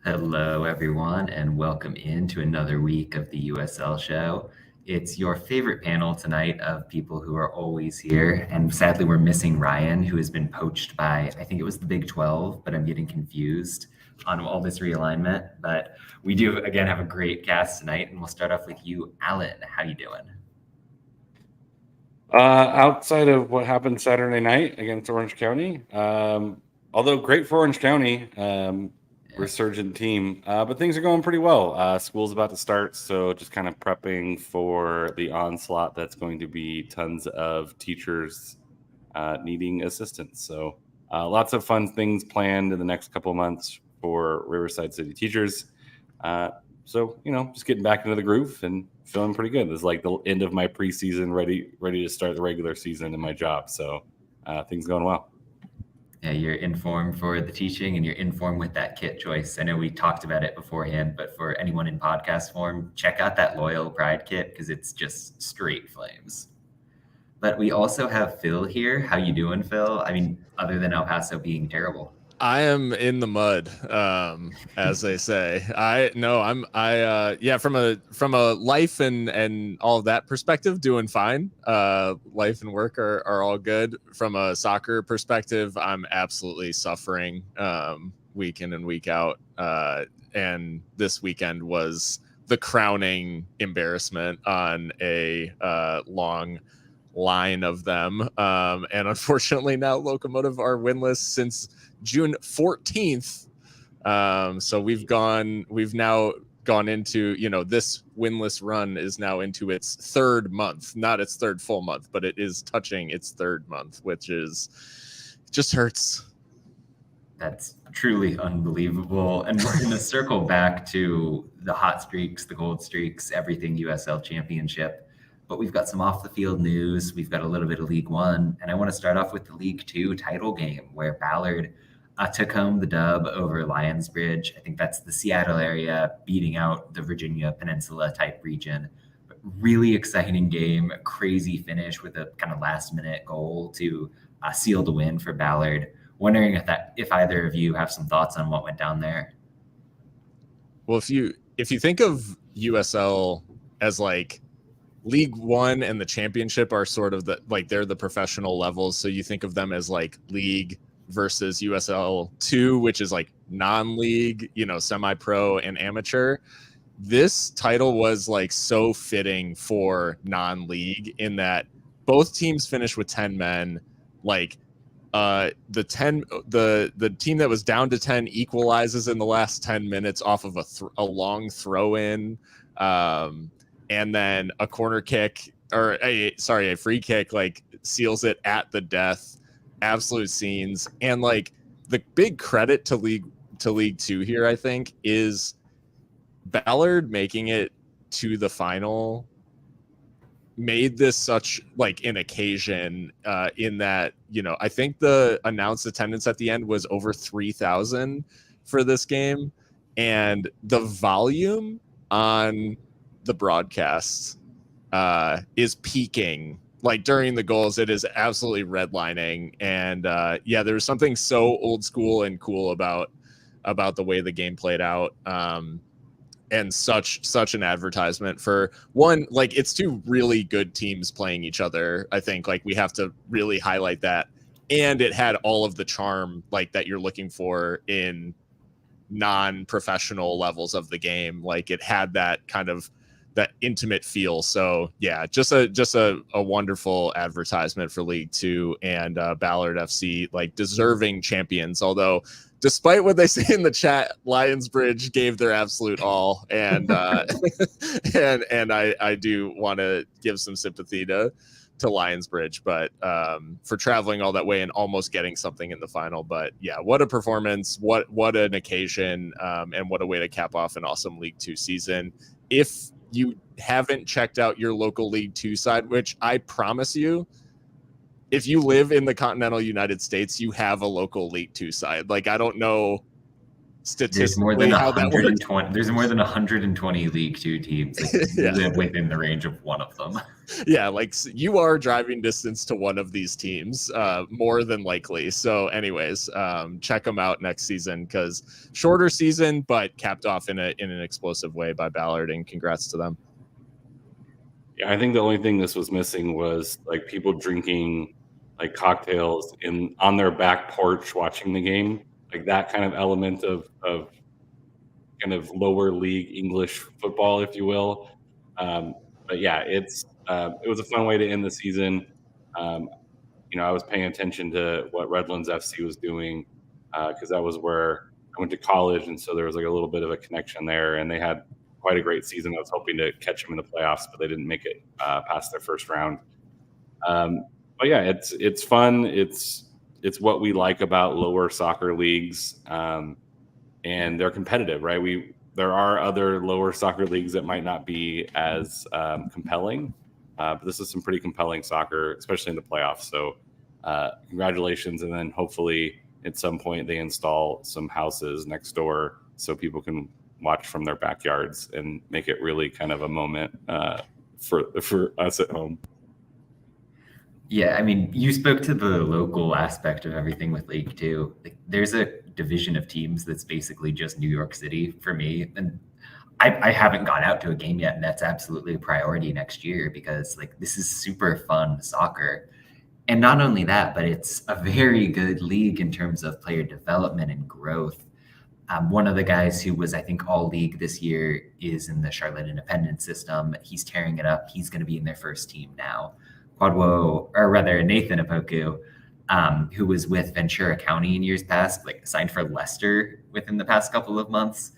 Hello, everyone, and welcome into another week of the USL show. It's your favorite panel tonight of people who are always here. And sadly, we're missing Ryan, who has been poached by, I think it was the Big 12, but I'm getting confused on all this realignment. But we do, again, have a great cast tonight. And we'll start off with you, Alan. How you doing? Outside of what happened Saturday night against Orange County, although great for Orange County, resurgent team, but things are going pretty well. School's about to start, so just kind of prepping for the onslaught that's going to be tons of teachers needing assistance. So lots of fun things planned in the next couple of months for Riverside City teachers. So, just getting back into the groove and feeling pretty good. This is like the end of my preseason, ready to start the regular season in my job. So things going well. Yeah, you're informed for the teaching and you're informed with that kit choice. I know we talked about it beforehand, but for anyone in podcast form, check out that Loyal Pride kit because it's just straight flames. But we also have Phil here. How you doing, Phil? I mean, other than El Paso being terrible. I am in the mud, as they say. From a life and all of that perspective, doing fine. Life and work are all good. From a soccer perspective, I'm absolutely suffering week in and week out. And this weekend was the crowning embarrassment on a long line of them. And unfortunately, now Locomotive are winless since June 14th. So we've now gone into, this winless run is now into its third month, not its third full month, but it is touching its third month, which just hurts. That's truly unbelievable. And we're going to circle back to the hot streaks, the gold streaks, everything USL Championship. But we've got some off the field news. We've got a little bit of League One. And I want to start off with the League Two title game where Ballard took home the dub over Lionsbridge. I think that's the Seattle area, beating out the Virginia Peninsula type region. But really exciting game, crazy finish with a kind of last minute goal to seal the win for Ballard. Wondering if either of you have some thoughts on what went down there. Well, if you think of USL as like League One and the championship are sort of they're the professional levels. So you think of them as like league versus USL 2, which is like non-league, semi-pro and amateur. This title was like so fitting for non-league in that both teams finished with 10 men. Like the team that was down to 10 equalizes in the last 10 minutes off of a long throw-in. And then a corner kick a free kick, like seals it at the death. Absolute scenes. And like the big credit to League Two here, I think, is Ballard making it to the final made this such like an occasion in that, I think the announced attendance at the end was over 3,000 for this game. And the volume on the broadcast is peaking. Like during the goals, it is absolutely redlining. And there was something so old school and cool about the way the game played out. And such an advertisement for one, like it's two really good teams playing each other. I think like we have to really highlight that. And it had all of the charm like that you're looking for in non-professional levels of the game. Like it had that kind of that intimate feel. So yeah, just a wonderful advertisement for League Two and Ballard FC, like deserving champions. Although despite what they say in the chat, Lionsbridge gave their absolute all. And and I do want to give some sympathy to to Lionsbridge, but for traveling all that way and almost getting something in the final. But yeah, what a performance, what an occasion, and what a way to cap off an awesome League Two season. If you haven't checked out your local League Two side, which I promise you, if you live in the continental United States, you have a local League Two side. Like, I don't know There's more than statistically how that works. 120. There's more than 120 League Two teams. Like, Yeah. you live within the range of one of them. Yeah, like you are driving distance to one of these teams, more than likely. So anyways, check them out next season, because shorter season, but capped off in an explosive way by Ballard, and congrats to them. Yeah, I think the only thing this was missing was like people drinking like cocktails on their back porch watching the game, like that kind of element of kind of lower league English football, if you will. But yeah, it was a fun way to end the season. I was paying attention to what Redlands FC was doing, because that was where I went to college, and so there was like a little bit of a connection there, and they had quite a great season. I was hoping to catch them in the playoffs, but they didn't make it past their first round. But yeah, it's fun. It's what we like about lower soccer leagues, and they're competitive, right? There are other lower soccer leagues that might not be as compelling, but this is some pretty compelling soccer, especially in the playoffs. So congratulations, and then hopefully at some point they install some houses next door so people can watch from their backyards and make it really kind of a moment for us at home. Yeah, I mean, you spoke to the local aspect of everything with League Two. Like, there's a division of teams that's basically just New York City for me, and I haven't gone out to a game yet, and that's absolutely a priority next year, because like this is super fun soccer. And not only that, but it's a very good league in terms of player development and growth. One of the guys who was, I think, all league this year is in the Charlotte Independent system. He's tearing it up. He's going to be in their first team now. Nathan Opoku, who was with Ventura County in years past, like signed for Leicester within the past couple of months.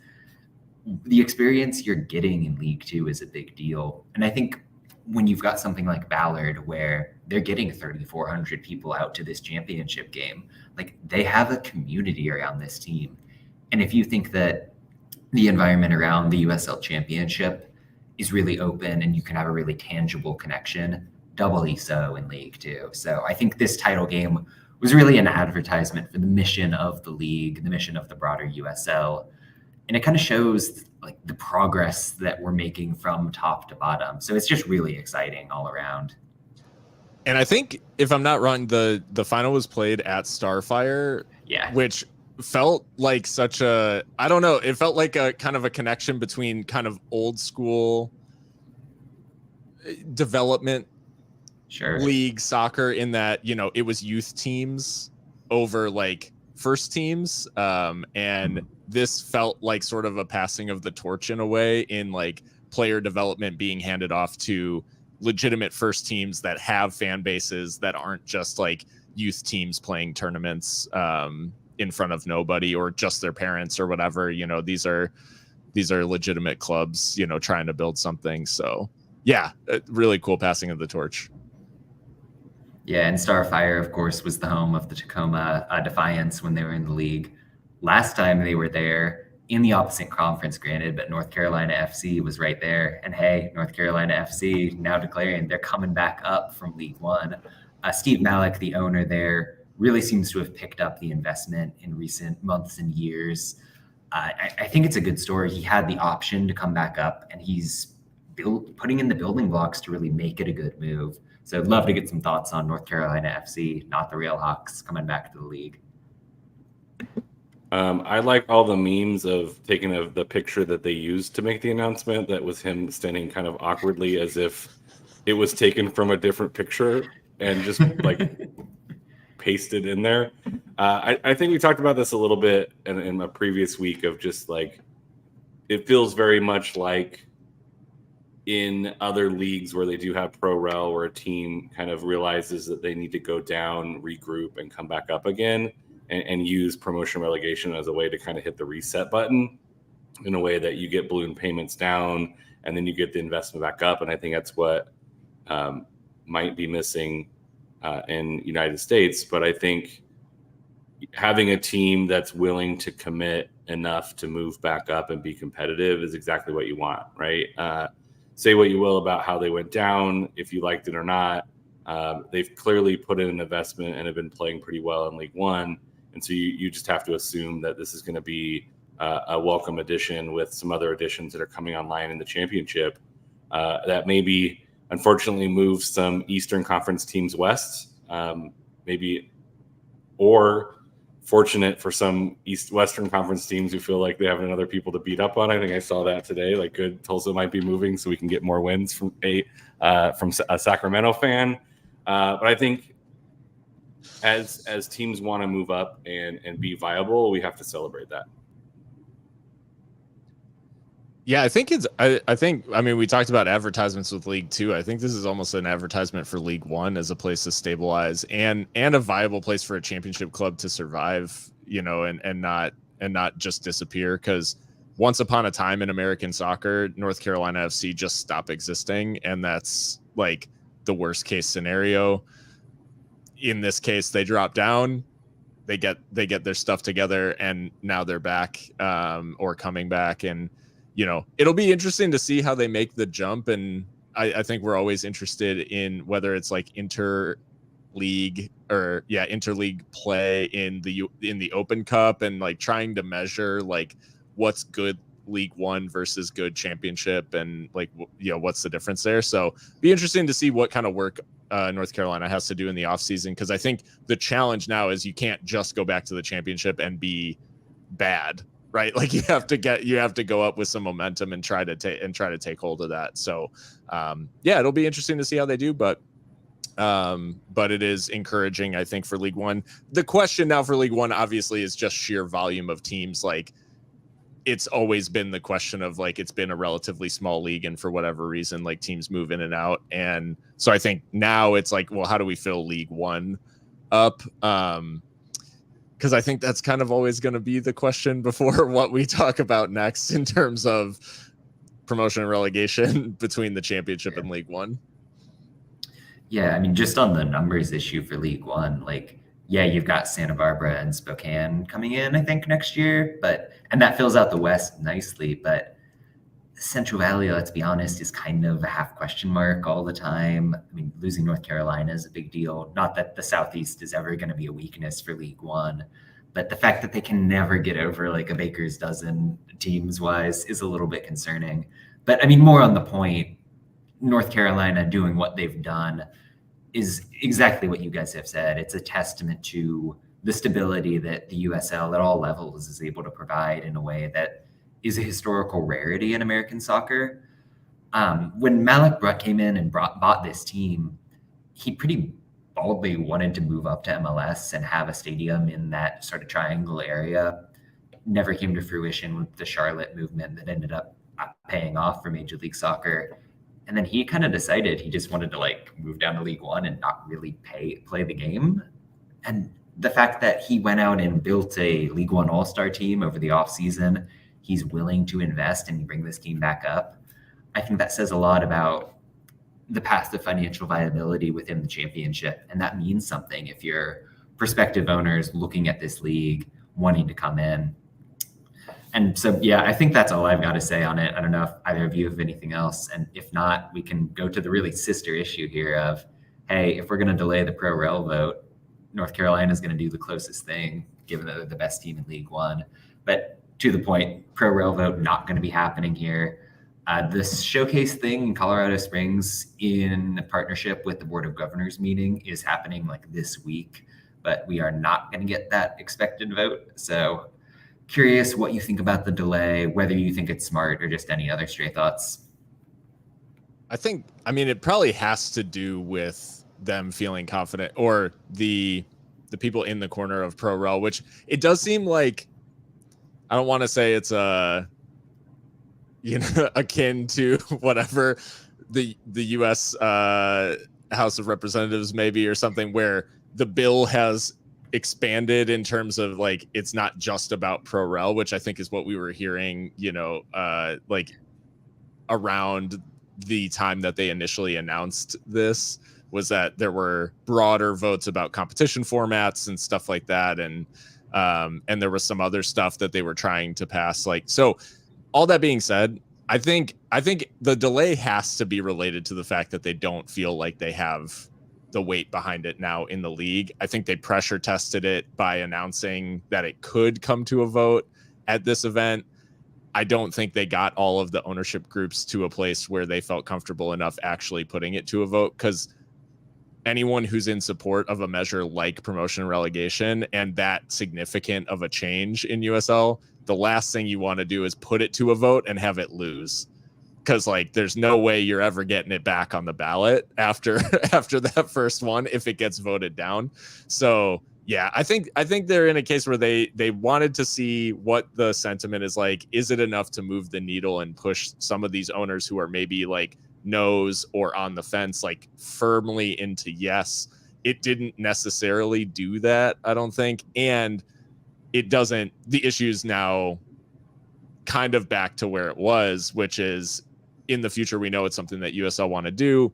The experience you're getting in League Two is a big deal. And I think when you've got something like Ballard, where they're getting 3,400 people out to this championship game, like they have a community around this team. And if you think that the environment around the USL Championship is really open and you can have a really tangible connection, doubly so in League Two. So I think this title game was really an advertisement for the mission of the league, the mission of the broader USL. And it kind of shows like the progress that we're making from top to bottom. So it's just really exciting all around. And I think, if I'm not wrong, the final was played at Starfire, Yeah. which felt like such a, I don't know, it felt like a kind of a connection between kind of old school development Sure. league soccer, in that, it was youth teams over like first teams, and this felt like sort of a passing of the torch in a way, in like player development being handed off to legitimate first teams that have fan bases that aren't just like youth teams playing tournaments in front of nobody or just their parents or whatever. These are legitimate clubs, trying to build something. So yeah, really cool passing of the torch. Yeah, and Starfire, of course, was the home of the Tacoma Defiance when they were in the league. Last time they were there, in the opposite conference, granted, but North Carolina FC was right there. And hey, North Carolina FC now declaring they're coming back up from League One. Steve Malik, the owner there, really seems to have picked up the investment in recent months and years. I think it's a good story. He had the option to come back up, and he's putting in the building blocks to really make it a good move. So I'd love to get some thoughts on North Carolina FC, not the Real Hawks, coming back to the league. I like all the memes of taking the picture that they used to make the announcement. That was him standing kind of awkwardly as if it was taken from a different picture and just like pasted in there. I think we talked about this a little bit in a previous week, of just like, it feels very much like in other leagues where they do have pro rel, where a team kind of realizes that they need to go down, regroup, and come back up again, and use promotion relegation as a way to kind of hit the reset button in a way that you get balloon payments down and then you get the investment back up. And I think that's what might be missing in United States. But I think having a team that's willing to commit enough to move back up and be competitive is exactly what you want, right? Say what you will about how they went down, if you liked it or not. They've clearly put in an investment and have been playing pretty well in League One. And so you just have to assume that this is going to be a welcome addition with some other additions that are coming online in the championship that maybe unfortunately moves some Eastern Conference teams west, maybe, or fortunate for some Western Conference teams who feel like they have other people to beat up on. I think I saw that today. Like, good, Tulsa might be moving so we can get more wins from a Sacramento fan. But I think as teams want to move up and be viable, we have to celebrate that. Yeah, I think I mean, we talked about advertisements with League Two. I think this is almost an advertisement for League One as a place to stabilize and a viable place for a championship club to survive, you know, and not just disappear. Because once upon a time in American soccer, North Carolina FC just stopped existing, and that's like the worst case scenario. In this case, they drop down, they get their stuff together, and now they're back or coming back. And you know, it'll be interesting to see how they make the jump. And I think we're always interested in whether it's like interleague play in the Open Cup, and like trying to measure like what's good League One versus good Championship, and like, you know, what's the difference there. So be interesting to see what kind of work North Carolina has to do in the offseason, because I think the challenge now is you can't just go back to the Championship and be bad. Right, like you have to go up with some momentum and try to take hold of that. So, yeah, it'll be interesting to see how they do, but it is encouraging, I think, for League One. The question now for League One, obviously, is just sheer volume of teams. Like, it's always been the question of like, it's been a relatively small league, and for whatever reason, like teams move in and out, and so I think now it's like, well, how do we fill League One up? Because I think that's kind of always going to be the question before what we talk about next in terms of promotion and relegation between the Championship and League One. Yeah, I mean, just on the numbers issue for League One, like, yeah, you've got Santa Barbara and Spokane coming in, I think, next year, and that fills out the West nicely, but Central Valley, let's be honest, is kind of a half question mark all the time. I mean, losing North Carolina is a big deal. Not that the Southeast is ever going to be a weakness for League One, but the fact that they can never get over like a baker's dozen teams wise is a little bit concerning. But I mean, more on the point, North Carolina doing what they've done is exactly what you guys have said. It's a testament to the stability that the USL at all levels is able to provide in a way that is a historical rarity in American soccer. When Malik Brutt came in and bought this team, he pretty boldly wanted to move up to MLS and have a stadium in that sort of triangle area. Never came to fruition with the Charlotte movement that ended up paying off for Major League Soccer. And then he kind of decided he just wanted to like move down to League One and not really play the game. And the fact that he went out and built a League One All-Star team over the offseason, he's willing to invest and bring this team back up. I think that says a lot about the path to financial viability within the championship. And that means something if you're prospective owners looking at this league, wanting to come in. And so, yeah, I think that's all I've got to say on it. I don't know if either of you have anything else. And if not, we can go to the really sister issue here of, hey, if we're going to delay the pro rel vote, North Carolina is going to do the closest thing, given that they're the best team in League One. But to the point, pro rel vote not going to be happening here. This showcase thing in Colorado Springs in partnership with the Board of Governors meeting is happening like this week, but we are not going to get that expected vote. So curious what you think about the delay, whether you think it's smart or just any other stray thoughts. I mean, it probably has to do with them feeling confident, or the people in the corner of pro rel, which it does seem like, I don't want to say it's akin to whatever the U.S. House of Representatives maybe, or something, where the bill has expanded in terms of like, it's not just about pro rel, which I think is what we were hearing, like around the time that they initially announced this. was that there were broader votes about competition formats and stuff like that, and there was some other stuff that they were trying to pass. Like, so all that being said, I think the delay has to be related to the fact that they don't feel like they have the weight behind it now in the league. I think they pressure tested it by announcing that it could come to a vote at this event. I don't think they got all of the ownership groups to a place where they felt comfortable enough actually putting it to a vote, because anyone who's in support of a measure like promotion and relegation and that significant of a change in USL, the last thing you want to do is put it to a vote and have it lose. Because like there's no way you're ever getting it back on the ballot after that first one if it gets voted down. So yeah, I think they're in a case where they wanted to see what the sentiment is like. Is it enough to move the needle and push some of these owners who are maybe like no's or on the fence like firmly into yes? It didn't necessarily do that, I don't think. And it doesn't, the issue's now kind of back to where it was, which is in the future, we know it's something that USL want to do,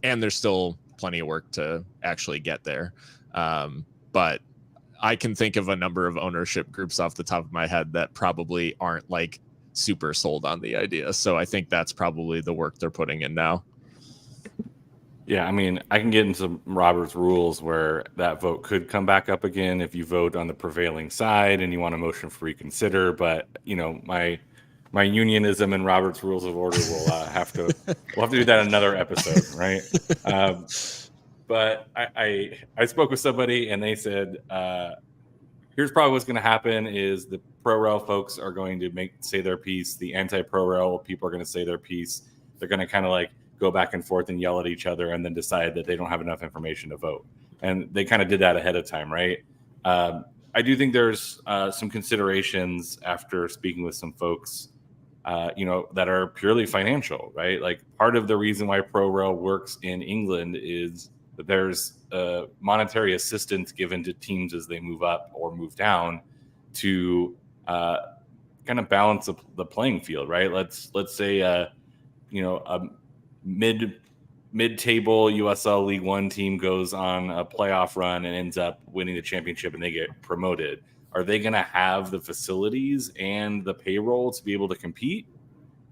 and there's still plenty of work to actually get there. But I can think of a number of ownership groups off the top of my head that probably aren't like super sold on the idea. So I think that's probably the work they're putting in now. Yeah, I mean, I can get into Robert's rules where that vote could come back up again if you vote on the prevailing side and you want a motion for reconsider. But you know, my unionism and Robert's Rules of Order will have to do that in another episode, right? But I spoke with somebody and they said, here's probably what's going to happen is the pro-rel folks are going to say their piece. The anti-pro-rel people are going to say their piece. They're going to kind of like go back and forth and yell at each other and then decide that they don't have enough information to vote. And they kind of did that ahead of time, right? I do think there's some considerations after speaking with some folks that are purely financial, right? Like part of the reason why pro-rel works in England is that there's monetary assistance given to teams as they move up or move down to kind of balance the playing field, right? Let's say a mid-table USL League One team goes on a playoff run and ends up winning the championship and they get promoted. Are they going to have the facilities and the payroll to be able to compete?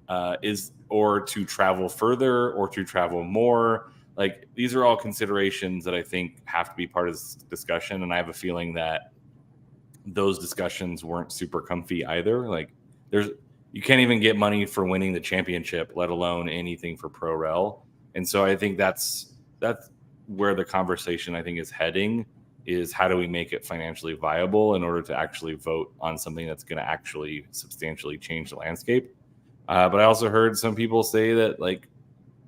Or to travel further or to travel more? Like these are all considerations that I think have to be part of this discussion. And I have a feeling that those discussions weren't super comfy either. Like you can't even get money for winning the championship, let alone anything for pro-rel. And so I think that's where the conversation I think is heading, is how do we make it financially viable in order to actually vote on something that's going to actually substantially change the landscape. But I also heard some people say that like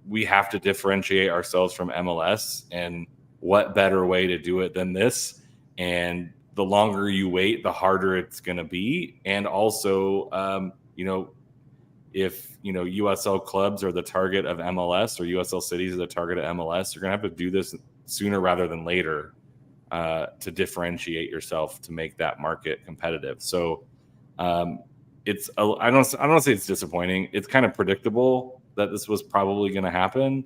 we have to differentiate ourselves from MLS, and what better way to do it than this? And the longer you wait, the harder it's going to be. And also, if USL clubs are the target of MLS or USL cities are the target of MLS, you're going to have to do this sooner rather than later to differentiate yourself to make that market competitive. So I don't say it's disappointing. It's kind of predictable that this was probably going to happen.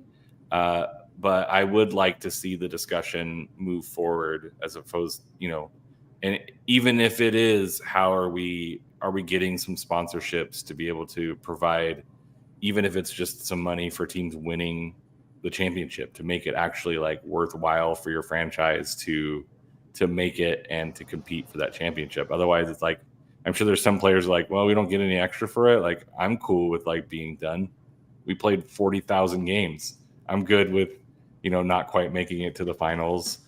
But I would like to see the discussion move forward as opposed, and even if it is, how are we getting some sponsorships to be able to provide, even if it's just some money for teams winning the championship, to make it actually like worthwhile for your franchise to make it and to compete for that championship. Otherwise it's like, I'm sure there's some players like, well, we don't get any extra for it. Like I'm cool with like being done. We played 40,000 games. I'm good with, not quite making it to the finals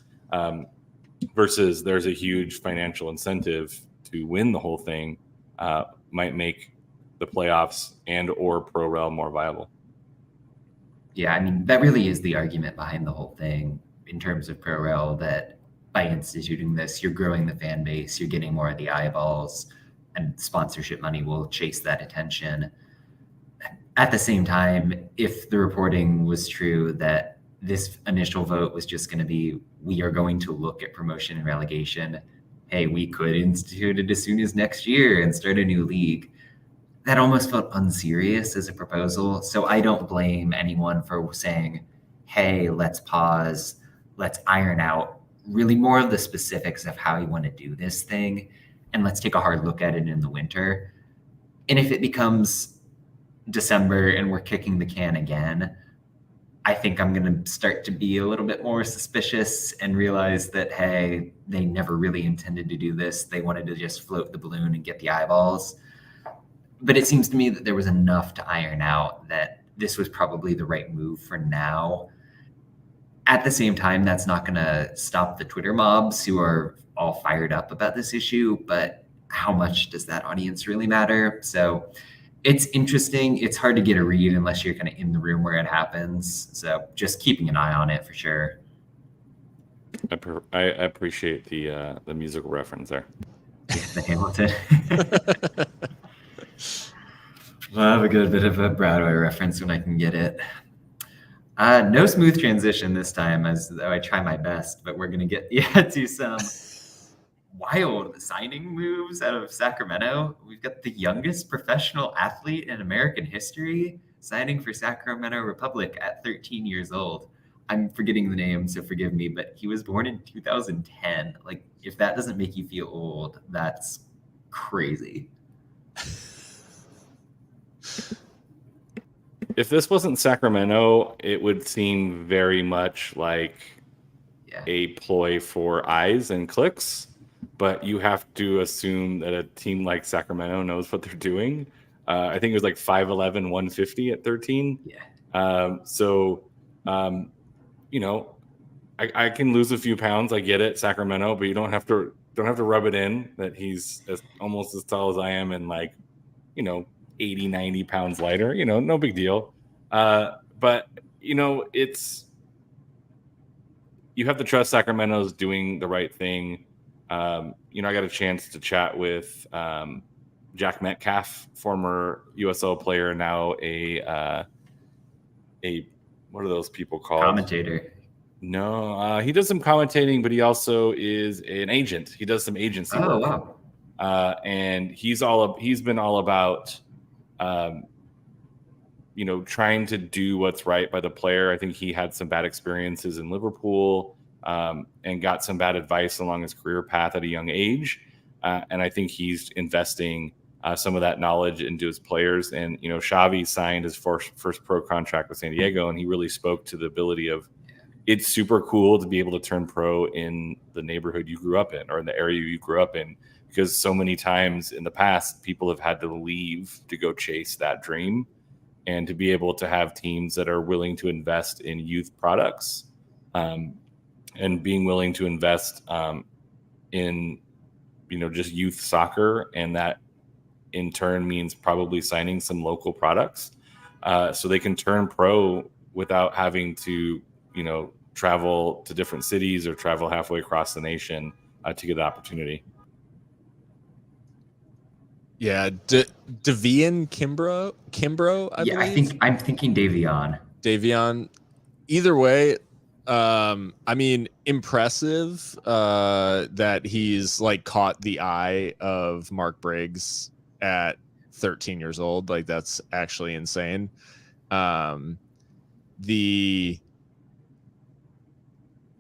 versus there's a huge financial incentive to win the whole thing, might make the playoffs and or pro-rel more viable. Yeah, I mean, that really is the argument behind the whole thing in terms of pro-rel, that by instituting this, you're growing the fan base, you're getting more of the eyeballs, and sponsorship money will chase that attention. At the same time, if the reporting was true that this initial vote was just going to be, we are going to look at promotion and relegation, hey, we could institute it as soon as next year and start a new league, that almost felt unserious as a proposal. So I don't blame anyone for saying, hey, let's pause, let's iron out really more of the specifics of how you want to do this thing, and let's take a hard look at it in the winter. And if it becomes December and we're kicking the can again, I think I'm going to start to be a little bit more suspicious and realize that, hey, they never really intended to do this. They wanted to just float the balloon and get the eyeballs. But it seems to me that there was enough to iron out that this was probably the right move for now. At the same time, that's not going to stop the Twitter mobs who are all fired up about this issue, but how much does that audience really matter? So it's interesting. It's hard to get a read unless you're kind of in the room where it happens. So just keeping an eye on it for sure. I appreciate the musical reference there. The Hamilton. Love a good bit of a Broadway reference when I can get it. No smooth transition this time, as though I try my best, but we're going to get to some wild signing moves out of Sacramento. We've got the youngest professional athlete in American history signing for Sacramento Republic at 13 years old. I'm forgetting the name, so forgive me, but he was born in 2010. Like, if that doesn't make you feel old, that's crazy. If this wasn't Sacramento, it would seem very much like a ploy for eyes and clicks. But you have to assume that a team like Sacramento knows what they're doing. I think it was like 5'11", 150 at 13. Yeah. You know, I can lose a few pounds. I get it, Sacramento, but you don't have to rub it in that he's almost as tall as I am and, like, you know, 80, 90 pounds lighter. You know, no big deal. But, you know, you have to trust Sacramento's doing the right thing. You know, I got a chance to chat with Jack Metcalf, former USL player, now a what are those people called? Commentator. No, he does some commentating, but he also is an agent. He does some agency work. Wow. And he's been all about, you know, trying to do what's right by the player. I think he had some bad experiences in Liverpool. And got some bad advice along his career path at a young age. And I think he's investing some of that knowledge into his players. And, you know, Xavi signed his first pro contract with San Diego, and he really spoke to the ability of, it's super cool to be able to turn pro in the neighborhood you grew up in or in the area you grew up in, because so many times in the past, people have had to leave to go chase that dream, and to be able to have teams that are willing to invest in youth products, and being willing to invest in, you know, just youth soccer. And that in turn means probably signing some local products so they can turn pro without having to, you know, travel to different cities or travel halfway across the nation to get the opportunity. Yeah. Davian Kimbrough, I believe. I'm thinking Davion. Either way, I mean, impressive that he's like caught the eye of Mark Briggs at 13 years old. Like, that's actually insane.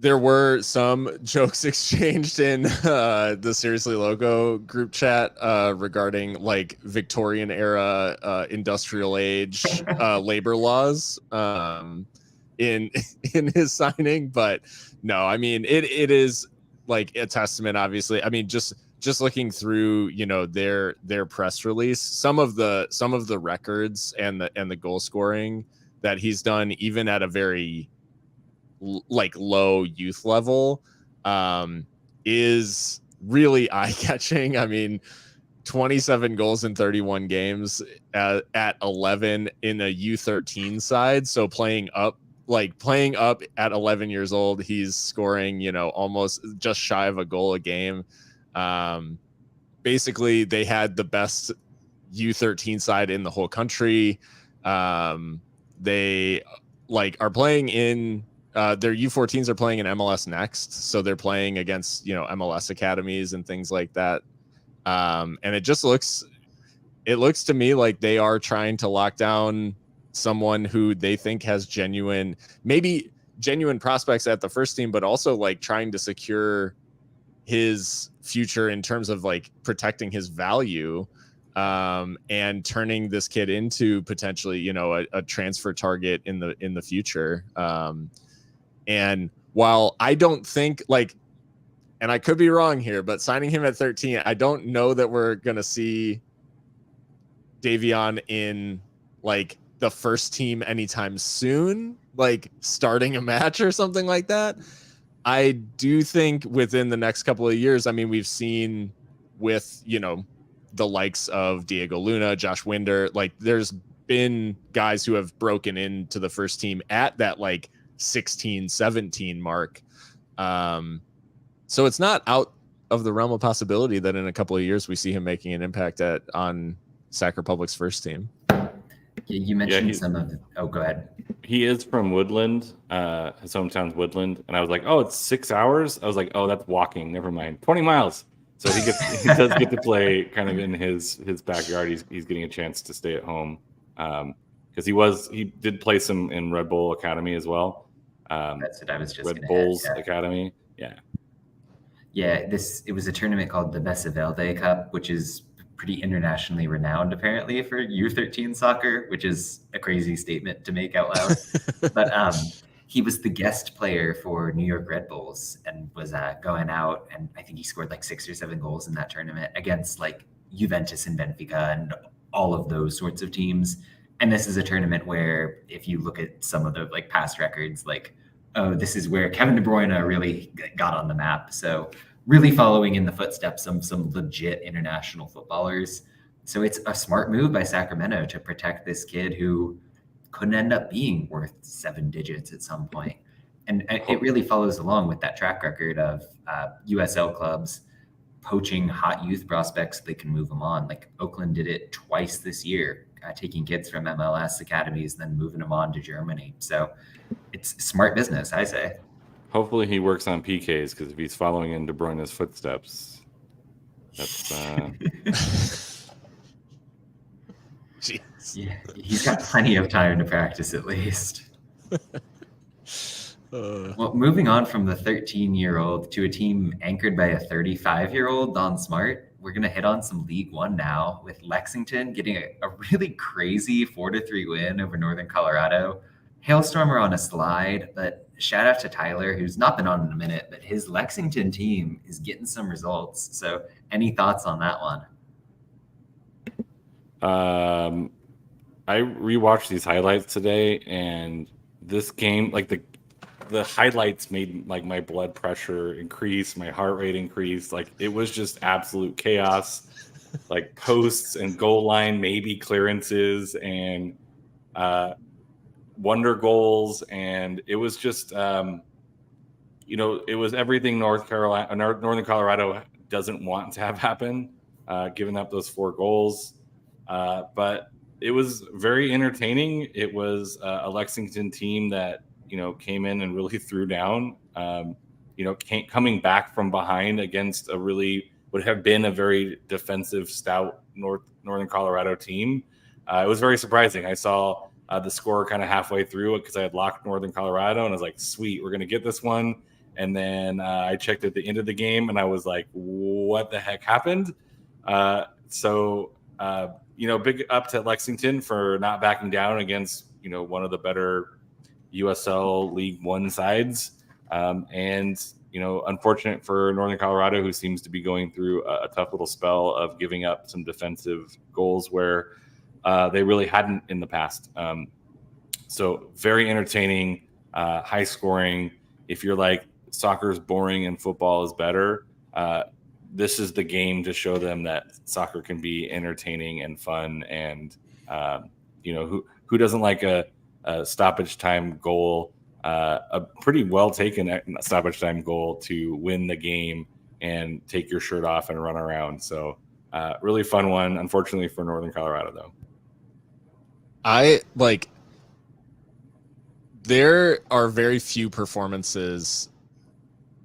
There were some jokes exchanged in the Seriously Logo group chat regarding like Victorian era industrial age labor laws in his signing. But no, I mean, it is like a testament, obviously. I mean, just looking through, you know, their press release, some of the records and the goal scoring that he's done, even at a very like low youth level, is really eye-catching. I mean, 27 goals in 31 games at 11 in a U13 side. So playing up at 11 years old, he's scoring, you know, almost just shy of a goal a game. Basically, they had the best U13 side in the whole country. They like are playing in their U14s are playing in MLS Next, so they're playing against, you know, MLS academies and things like that. And it looks to me like they are trying to lock down someone who they think has genuine, maybe genuine prospects at the first team, but also like trying to secure his future in terms of like protecting his value, and turning this kid into potentially, you know, a transfer target in the future. And while I don't think like, and I could be wrong here, but signing him at 13, I don't know that we're going to see Davion in like the first team anytime soon, like starting a match or something like that. I do think within the next couple of years, I mean, we've seen with, you know, the likes of Diego Luna, Josh Winder, like there's been guys who have broken into the first team at that like 16, 17 mark. So it's not out of the realm of possibility that in a couple of years we see him making an impact on Sac Republic's first team. You mentioned he's- some of the, oh, go ahead. He is from Woodland. His hometown's Woodland, and I was like, "Oh, it's 6 hours." I was like, "Oh, that's walking. Never mind. 20 miles." So he does get to play kind of in his backyard. He's getting a chance to stay at home because he did play some in Red Bull Academy as well. That's what I was just Red gonna Bulls add, yeah. Academy. Yeah. Yeah, it was a tournament called the Besavelde Cup, which is pretty internationally renowned apparently for U13 soccer, which is a crazy statement to make out loud. But he was the guest player for New York Red Bulls and was going out, and I think he scored like 6 or 7 goals in that tournament against like Juventus and Benfica and all of those sorts of teams. And this is a tournament where if you look at some of the like past records, like, oh, this is where Kevin De Bruyne really got on the map. So really following in the footsteps of some legit international footballers. So it's a smart move by Sacramento to protect this kid who couldn't end up being worth 7 digits at some point. And it really follows along with that track record of USL clubs poaching hot youth prospects so they can move them on. Like Oakland did it twice this year, taking kids from MLS academies, then moving them on to Germany. So it's smart business, I say. Hopefully he works on PKs, because if he's following in De Bruyne's footsteps, that's Jeez. Yeah, he's got plenty of time to practice at least. Well, moving on from the 13-year-old to a team anchored by a 35-year-old, Don Smart, we're going to hit on some League One now with Lexington getting a really crazy 4-3 win over Northern Colorado. Hailstorm are on a slide, but shout out to Tyler, who's not been on in a minute, but his Lexington team is getting some results. So any thoughts on that one? I rewatched these highlights today, and this game, like the highlights made like my blood pressure increase, my heart rate increase. Like it was just absolute chaos, like posts and goal line, maybe clearances and wonder goals, and it was just it was everything Northern Colorado doesn't want to have happen, giving up those 4 goals. But it was very entertaining. It was a Lexington team that came in and really threw down. Coming back from behind against a really would have been a very defensive, stout Northern Colorado team. It was very surprising. I saw the score kind of halfway through it because I had locked Northern Colorado, and I was like, "Sweet, we're gonna get this one." And then I checked at the end of the game, and I was like, "What the heck happened?" Big up to Lexington for not backing down against one of the better USL League One sides, and unfortunate for Northern Colorado, who seems to be going through a tough little spell of giving up some defensive goals where they really hadn't in the past. So very entertaining, high scoring. If you're like soccer is boring and football is better, this is the game to show them that soccer can be entertaining and fun. And who doesn't like a stoppage time goal, a pretty well taken stoppage time goal to win the game and take your shirt off and run around. So really fun one. Unfortunately for Northern Colorado, though. There are very few performances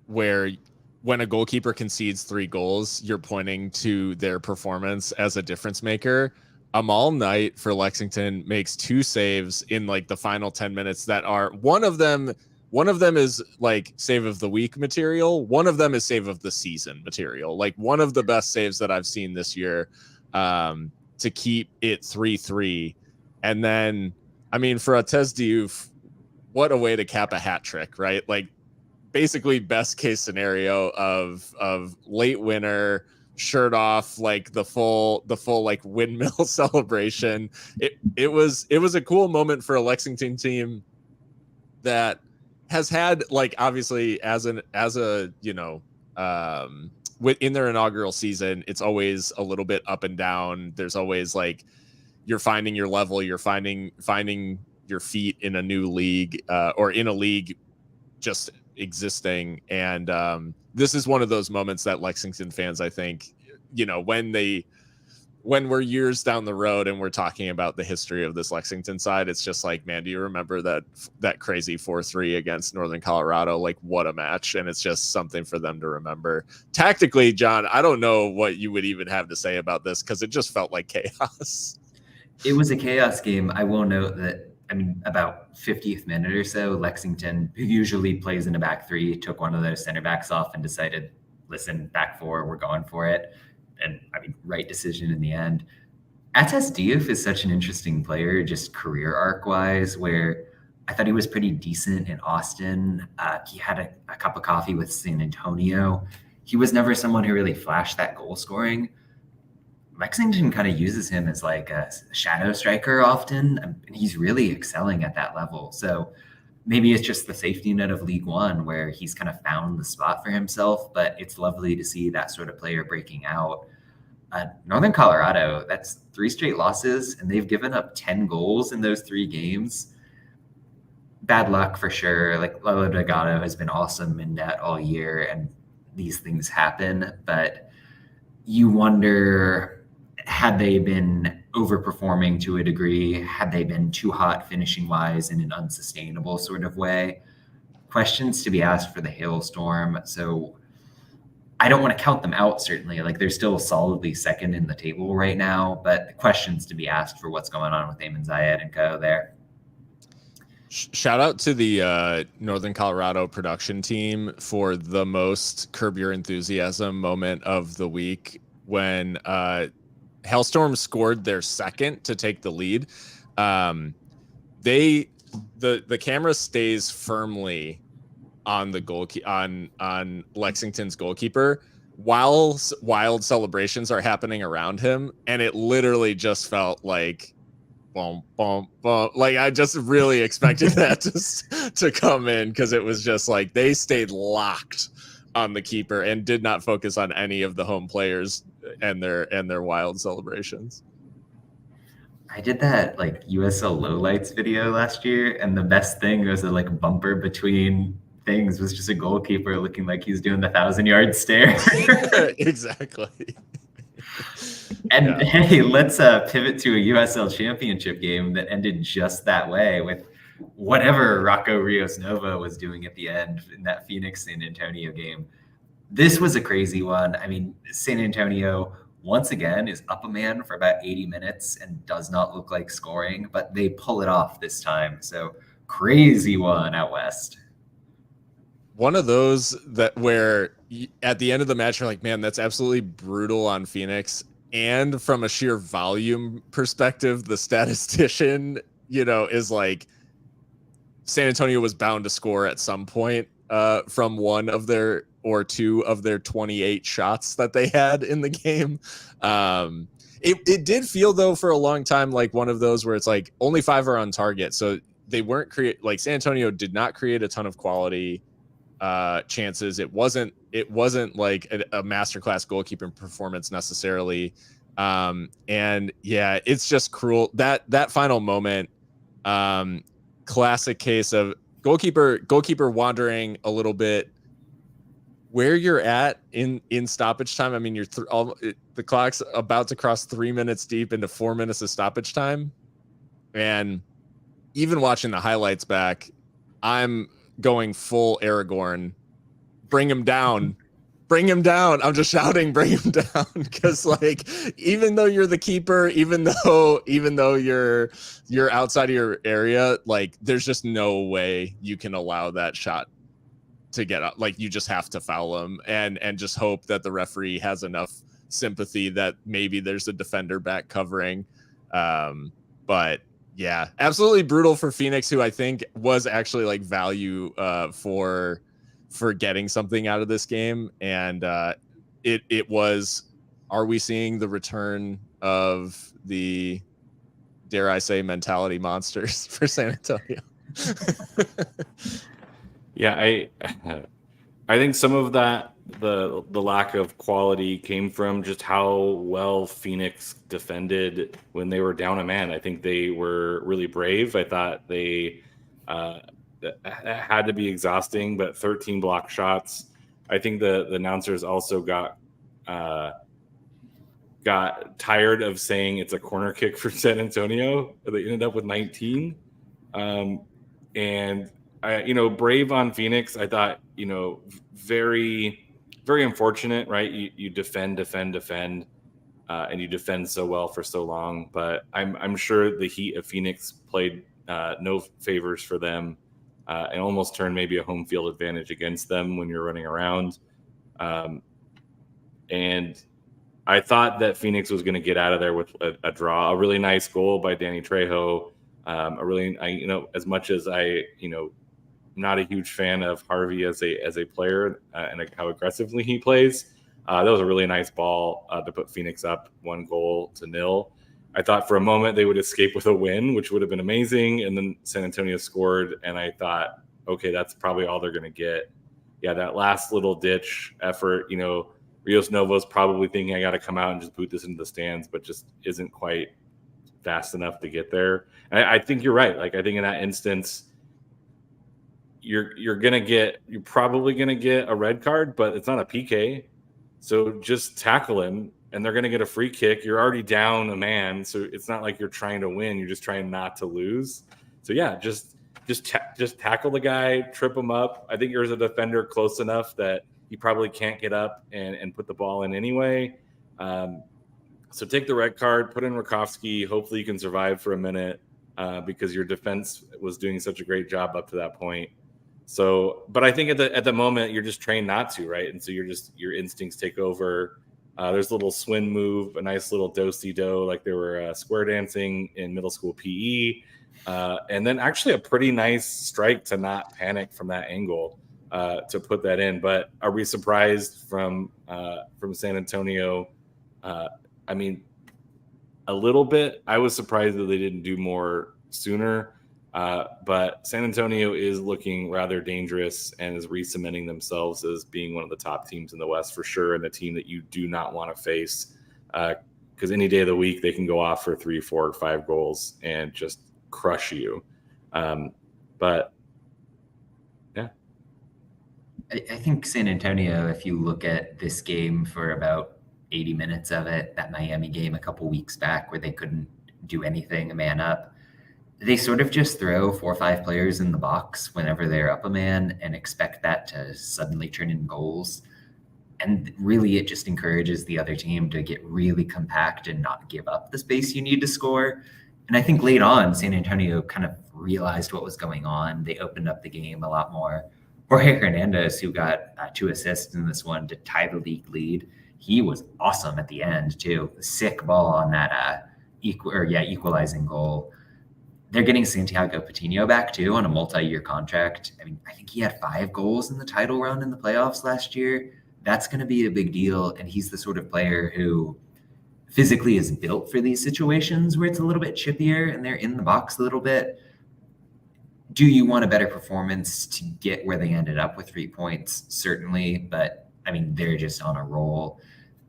where when a goalkeeper concedes 3 goals, you're pointing to their performance as a difference maker. Amal Knight for Lexington makes 2 saves in like the final 10 minutes that are, one of them one of them is like save of the week material. One of them is save of the season material. Like one of the best saves that I've seen this year, to keep it 3-3. And then, I mean, for Artez Diouf, what a way to cap a hat trick, right? Like basically best case scenario of late winner, shirt off, like the full like windmill celebration. It was a cool moment for a Lexington team that has had, like, obviously as a you know, in their inaugural season, it's always a little bit up and down. There's always like you're finding your level, you're finding your feet in a new league, or in a league just existing. And this is one of those moments that Lexington fans, I think, you know, when we're years down the road and we're talking about the history of this Lexington side, it's just like, man, do you remember that crazy 4-3 against Northern Colorado? Like, what a match. And it's just something for them to remember. Tactically, John, I don't know what you would even have to say about this, because it just felt like chaos. It was a chaos game. I will note that, I mean, about 50th minute or so, Lexington, who usually plays in a back three, took one of those center backs off and decided, listen, back four, we're going for it. And I mean, right decision in the end. Artez Diouf is such an interesting player, just career arc wise, where I thought he was pretty decent in Austin. He had a cup of coffee with San Antonio. He was never someone who really flashed that goal scoring. Lexington kind of uses him as like a shadow striker often, and he's really excelling at that level. So maybe it's just the safety net of League One where he's kind of found the spot for himself, but it's lovely to see that sort of player breaking out. Northern Colorado, that's 3 straight losses, and they've given up 10 goals in those 3 games. Bad luck for sure. Like, Lalo Delgado has been awesome in net all year, and these things happen, but you wonder, had they been overperforming to a degree? Had they been too hot finishing wise in an unsustainable sort of way? Questions to be asked for the Hailstorm. So I don't want to count them out, certainly. Like, they're still solidly second in the table right now, but questions to be asked for what's going on with Eamon Zayed and co there. Shout out to the Northern Colorado production team for the most Curb Your Enthusiasm moment of the week when Hailstorm scored their second to take the lead. The camera stays firmly on the on Lexington's goalkeeper while wild celebrations are happening around him, and it literally just felt like boom, boom, boom. Like, I just really expected that to come in, because it was just like they stayed locked on the keeper and did not focus on any of the home players and their wild celebrations. I did that like USL lowlights video last year, and the best thing was a like bumper between things was just a goalkeeper looking like he's doing the 1,000-yard stare. Exactly. And hey, let's pivot to a USL championship game that ended just that way, with whatever Rocco Rios Nova was doing at the end in that Phoenix San Antonio game. This was a crazy one. I mean, San Antonio once again is up a man for about 80 minutes and does not look like scoring, but they pull it off this time. So crazy one out west. One of those that where at the end of the match, you're like, man, that's absolutely brutal on Phoenix. And from a sheer volume perspective, the statistician, you know, is like, San Antonio was bound to score at some point from one of their or two of their 28 shots that they had in the game. It did feel, though, for a long time like one of those where it's like only 5 are on target. So they weren't San Antonio did not create a ton of quality chances. It wasn't like a masterclass goalkeeping performance necessarily. And yeah, it's just cruel that final moment. Classic case of goalkeeper wandering a little bit where you're at in stoppage time. I mean, the clock's about to cross 3 minutes deep into 4 minutes of stoppage time. And even watching the highlights back, I'm going full Aragorn, bring him down, bring him down. I'm just shouting, bring him down, because like even though you're the keeper, even though you're outside of your area, like there's just no way you can allow that shot to get up. Like you just have to foul him and just hope that the referee has enough sympathy that maybe there's a defender back covering. But yeah, absolutely brutal for Phoenix, who I think was actually like value for getting something out of this game. And it was, are we seeing the return of the, dare I say, mentality monsters for San Antonio? Yeah, I think some of that, the lack of quality came from just how well Phoenix defended when they were down a man. I think they were really brave. I thought they had to be exhausting, but 13 block shots. I think the announcers also got tired of saying it's a corner kick for San Antonio. They ended up with 19. And brave on Phoenix. I thought, very, very unfortunate, right? You defend, and you defend so well for so long. But I'm sure the heat of Phoenix played no favors for them, and almost turned maybe a home field advantage against them when you're running around. And I thought that Phoenix was going to get out of there with a draw. A really nice goal by Danny Trejo. As much as not a huge fan of Harvey as a player and how aggressively he plays. That was a really nice ball to put Phoenix up 1-0. I thought for a moment they would escape with a win, which would have been amazing. And then San Antonio scored, and I thought, okay, that's probably all they're going to get. Yeah, that last little ditch effort, Rios Novo's probably thinking I got to come out and just boot this into the stands, but just isn't quite fast enough to get there. And I think you're right. Like, I think in that instance, you're probably gonna get a red card, but it's not a PK. So just tackle him, and they're gonna get a free kick. You're already down a man, so it's not like you're trying to win. You're just trying not to lose. So yeah, just tackle the guy, trip him up. I think you're as a defender close enough that he probably can't get up and put the ball in anyway. So take the red card, put in Rakowski. Hopefully you can survive for a minute because your defense was doing such a great job up to that point. So, but I think at the moment you're just trained not to, right? And so your instincts take over. There's a little swing move, a nice little do-si-do, like they were square dancing in middle school PE. And then actually a pretty nice strike to not panic from that angle to put that in. But are we surprised from San Antonio? I mean, a little bit. I was surprised that they didn't do more sooner. But San Antonio is looking rather dangerous and is re-cementing themselves as being one of the top teams in the West for sure, and a team that you do not want to face because any day of the week they can go off for 3, 4, 5 goals and just crush you. But yeah, I think San Antonio, if you look at this game for about 80 minutes of it, that Miami game a couple weeks back where they couldn't do anything, a man up, they sort of just throw 4 or 5 players in the box whenever they're up a man and expect that to suddenly turn in goals. And really, it just encourages the other team to get really compact and not give up the space you need to score. And I think late on, San Antonio kind of realized what was going on. They opened up the game a lot more. Jorge Hernandez, who got 2 assists in this one to tie the league lead, he was awesome at the end too. Sick ball on that equalizing goal. They're getting Santiago Patino back too on a multi-year contract. I mean, I think he had 5 goals in the title run in the playoffs last year. That's going to be a big deal. And he's the sort of player who physically is built for these situations where it's a little bit chippier and they're in the box a little bit. Do you want a better performance to get where they ended up with 3 points? Certainly. But I mean, they're just on a roll.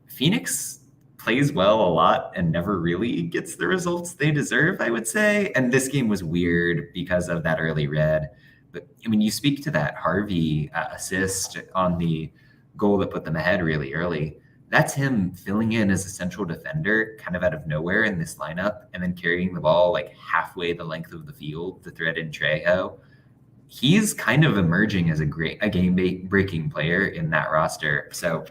Phoenix plays well a lot and never really gets the results they deserve, I would say. And this game was weird because of that early red. But I mean, you speak to that Harvey assist on the goal that put them ahead really early. That's him filling in as a central defender kind of out of nowhere in this lineup and then carrying the ball like halfway the length of the field to thread in Trejo. he's kind of emerging as a game breaking player in that roster. So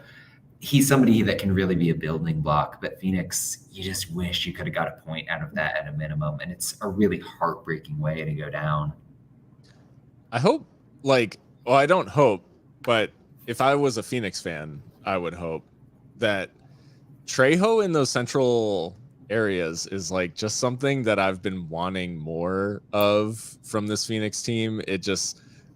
he's somebody that can really be a building block. But Phoenix, you just wish you could have got a point out of that at a minimum, and it's a really heartbreaking way to go down. I hope, well, I don't hope, but if I was a Phoenix fan, I would hope that Trejo in those central areas is like just something that I've been wanting more of from this Phoenix team.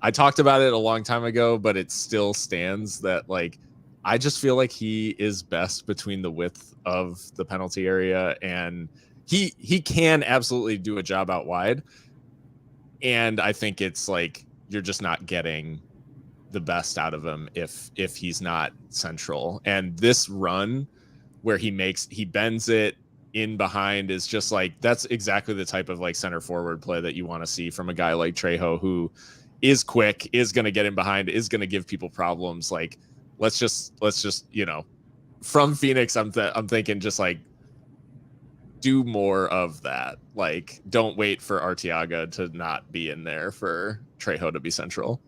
I talked about it a long time ago, but it still stands that like I just feel like he is best between the width of the penalty area, and he can absolutely do a job out wide. And I think it's like you're just not getting the best out of him if he's not central. And this run where he bends it in behind is just like, that's exactly the type of like center forward play that you want to see from a guy like Trejo, who is quick, is going to get in behind, is going to give people problems. Like, let's just, from Phoenix, I'm thinking just like do more of that. Like, don't wait for Arteaga to not be in there for Trejo to be central.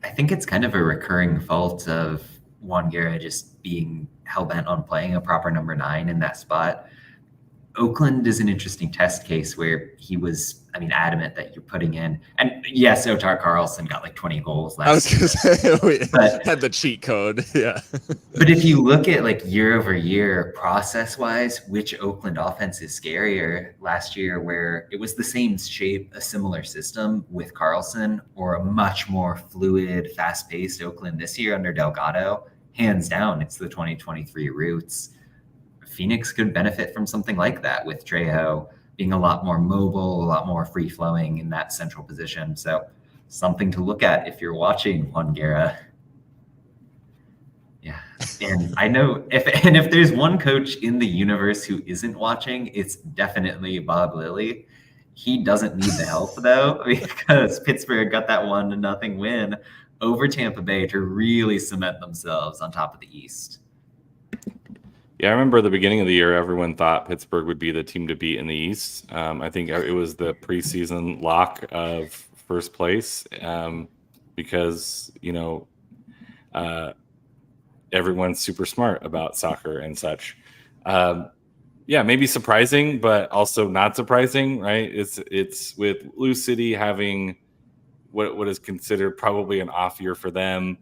I think it's kind of a recurring fault of Juan Guerra just being hell-bent on playing a proper number 9 in that spot. Oakland is an interesting test case where he was, adamant that you're putting in. And yes, Otar Carlson got like 20 goals last year. I was going to say, we but, had the cheat code. Yeah. But if you look at like year over year process-wise, which Oakland offense is scarier last year, where it was the same shape, a similar system with Carlson, or a much more fluid, fast-paced Oakland this year under Delgado? Hands down, it's the 2023 Roots. Phoenix could benefit from something like that with Trejo being a lot more mobile, a lot more free-flowing in that central position. So something to look at if you're watching Juan Guerra. Yeah. And I know if there's one coach in the universe who isn't watching, it's definitely Bob Lilly. He doesn't need the help though, because Pittsburgh got that 1-0 win over Tampa Bay to really cement themselves on top of the East. Yeah, I remember at the beginning of the year, everyone thought Pittsburgh would be the team to beat in the East. I think it was the preseason lock of first place because, everyone's super smart about soccer and such. Yeah, maybe surprising, but also not surprising, right? It's with Lou City having what is considered probably an off year for them.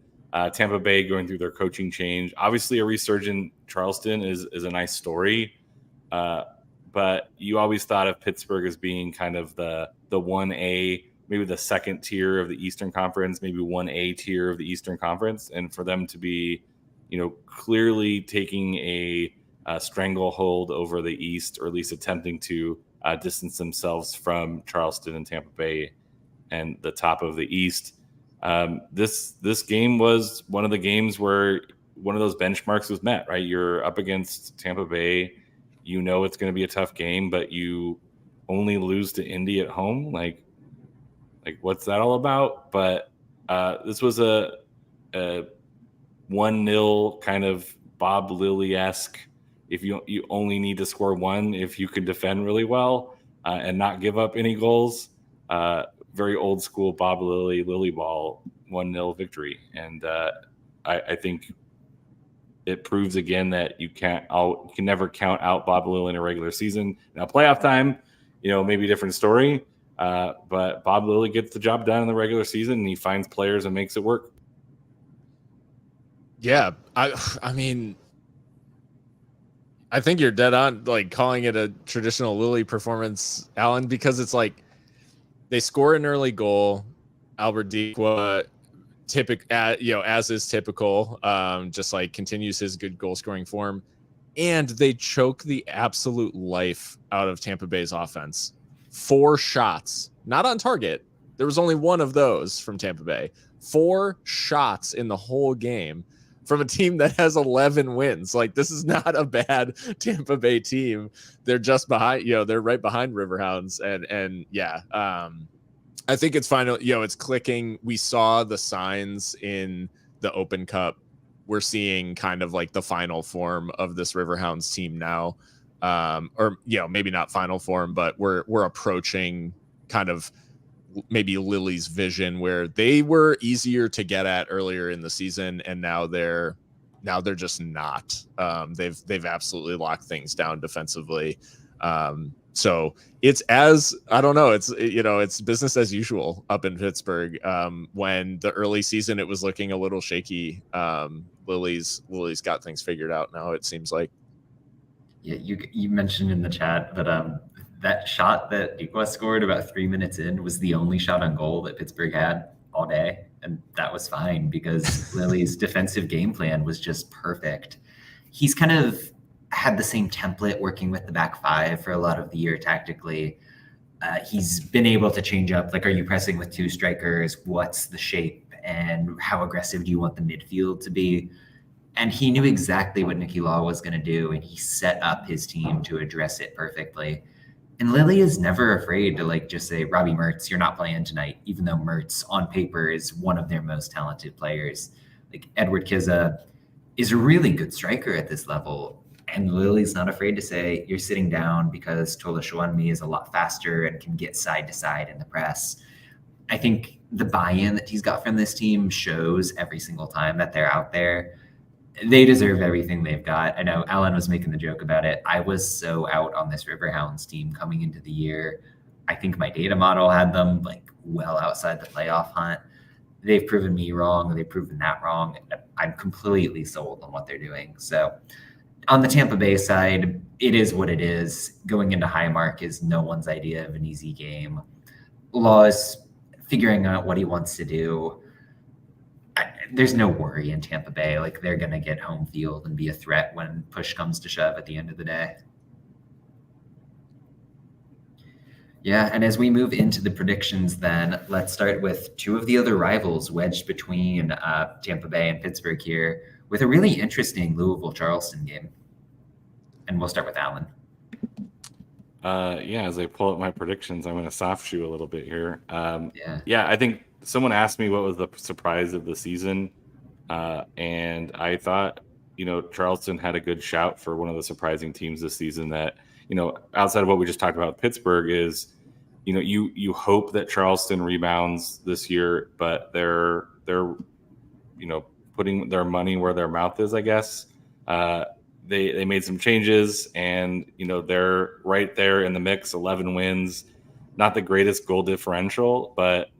Tampa Bay going through their coaching change. Obviously, a resurgent Charleston is a nice story, but you always thought of Pittsburgh as being kind of the 1A, maybe the second tier of the Eastern Conference, maybe 1A tier of the Eastern Conference, and for them to be, clearly taking a stranglehold over the East, or at least attempting to distance themselves from Charleston and Tampa Bay and the top of the East. This game was one of the games where one of those benchmarks was met, right? You're up against Tampa Bay. It's going to be a tough game, but you only lose to Indy at home. Like what's that all about? But this was a 1-0 kind of Bob Lilly-esque. If you only need to score one, if you can defend really well and not give up any goals. Very old school Bob Lilly ball 1-0 victory. And I think it proves again that you can never count out Bob Lilly in a regular season. Now playoff time, maybe a different story. But Bob Lilly gets the job done in the regular season, and he finds players and makes it work. Yeah, I mean, I think you're dead on, like, calling it a traditional Lilly performance, Alan, because it's like they score an early goal. Albert Diqua, as is typical, just like continues his good goal scoring form, and they choke the absolute life out of Tampa Bay's offense. 4 shots, not on target. There was only one of those from Tampa Bay. 4 shots in the whole game from a team that has 11 wins. Like, this is not a bad Tampa Bay team. They're just behind, they're right behind Riverhounds. And yeah, I think it's final, it's clicking. We saw the signs in the Open Cup. We're seeing kind of like the final form of this Riverhounds team now. Or maybe not final form, but we're approaching kind of maybe Lily's vision, where they were easier to get at earlier in the season, and now they're just not. They've absolutely locked things down defensively. So it's I don't know, it's business as usual up in Pittsburgh. When the early season it was looking a little shaky, Lily's got things figured out now, it seems like. Yeah, you mentioned in the chat that that shot that Niklas scored about 3 minutes in was the only shot on goal that Pittsburgh had all day, and that was fine because Lily's defensive game plan was just perfect. He's kind of had the same template working with the back five for a lot of the year tactically. He's been able to change up, like, are you pressing with two strikers? What's the shape? And how aggressive do you want the midfield to be? And he knew exactly what Nicky Law was going to do, and he set up his team to address it perfectly. And Lily is never afraid to, like, just say, Robbie Mertz, you're not playing tonight, even though Mertz on paper is one of their most talented players. Like, Edward Kiza is a really good striker at this level. And Lily's not afraid to say, you're sitting down because Tola Shawami is a lot faster and can get side to side in the press. I think the buy-in that he's got from this team shows every single time that they're out there. They deserve everything they've got. I know Alan was making the joke about it. I was so out on this Riverhounds team coming into the year. I think my data model had them like well outside the playoff hunt. They've proven me wrong. They've proven that wrong. I'm completely sold on what they're doing. So on the Tampa Bay side, it is what it is. Going into Highmark is no one's idea of an easy game. Law is figuring out what he wants to do. There's no worry in Tampa Bay. Like, they're going to get home field and be a threat when push comes to shove at the end of the day. Yeah, and as we move into the predictions then, let's start with two of the other rivals wedged between Tampa Bay and Pittsburgh here with a really interesting Louisville-Charleston game. And we'll start with Alan. Yeah, as I pull up my predictions, I'm going to soft shoe a little bit here. Yeah, I think someone asked me what was the surprise of the season, and I thought, Charleston had a good shout for one of the surprising teams this season that, outside of what we just talked about, Pittsburgh is, you hope that Charleston rebounds this year, but they're putting their money where their mouth is, I guess. They made some changes, and they're right there in the mix. 11 wins, not the greatest goal differential, but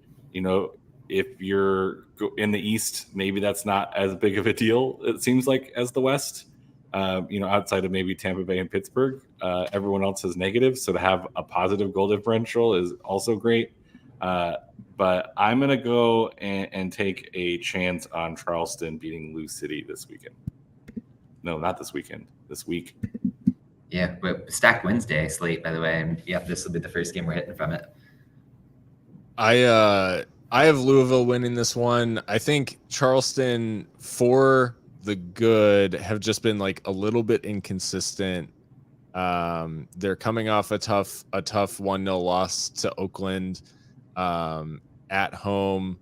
if you're in the East, maybe that's not as big of a deal, it seems like, as the West. Outside of maybe Tampa Bay and Pittsburgh, everyone else is negative. So to have a positive goal differential is also great. But I'm going to go and take a chance on Charleston beating Lou City this weekend. No, not this weekend. This week. Yeah, but stacked Wednesday slate, by the way. And yep, this will be the first game we're hitting from it. I have Louisville winning this one. I think Charleston, for the good, have just been like a little bit inconsistent. They're coming off a tough 1-0 loss to Oakland at home.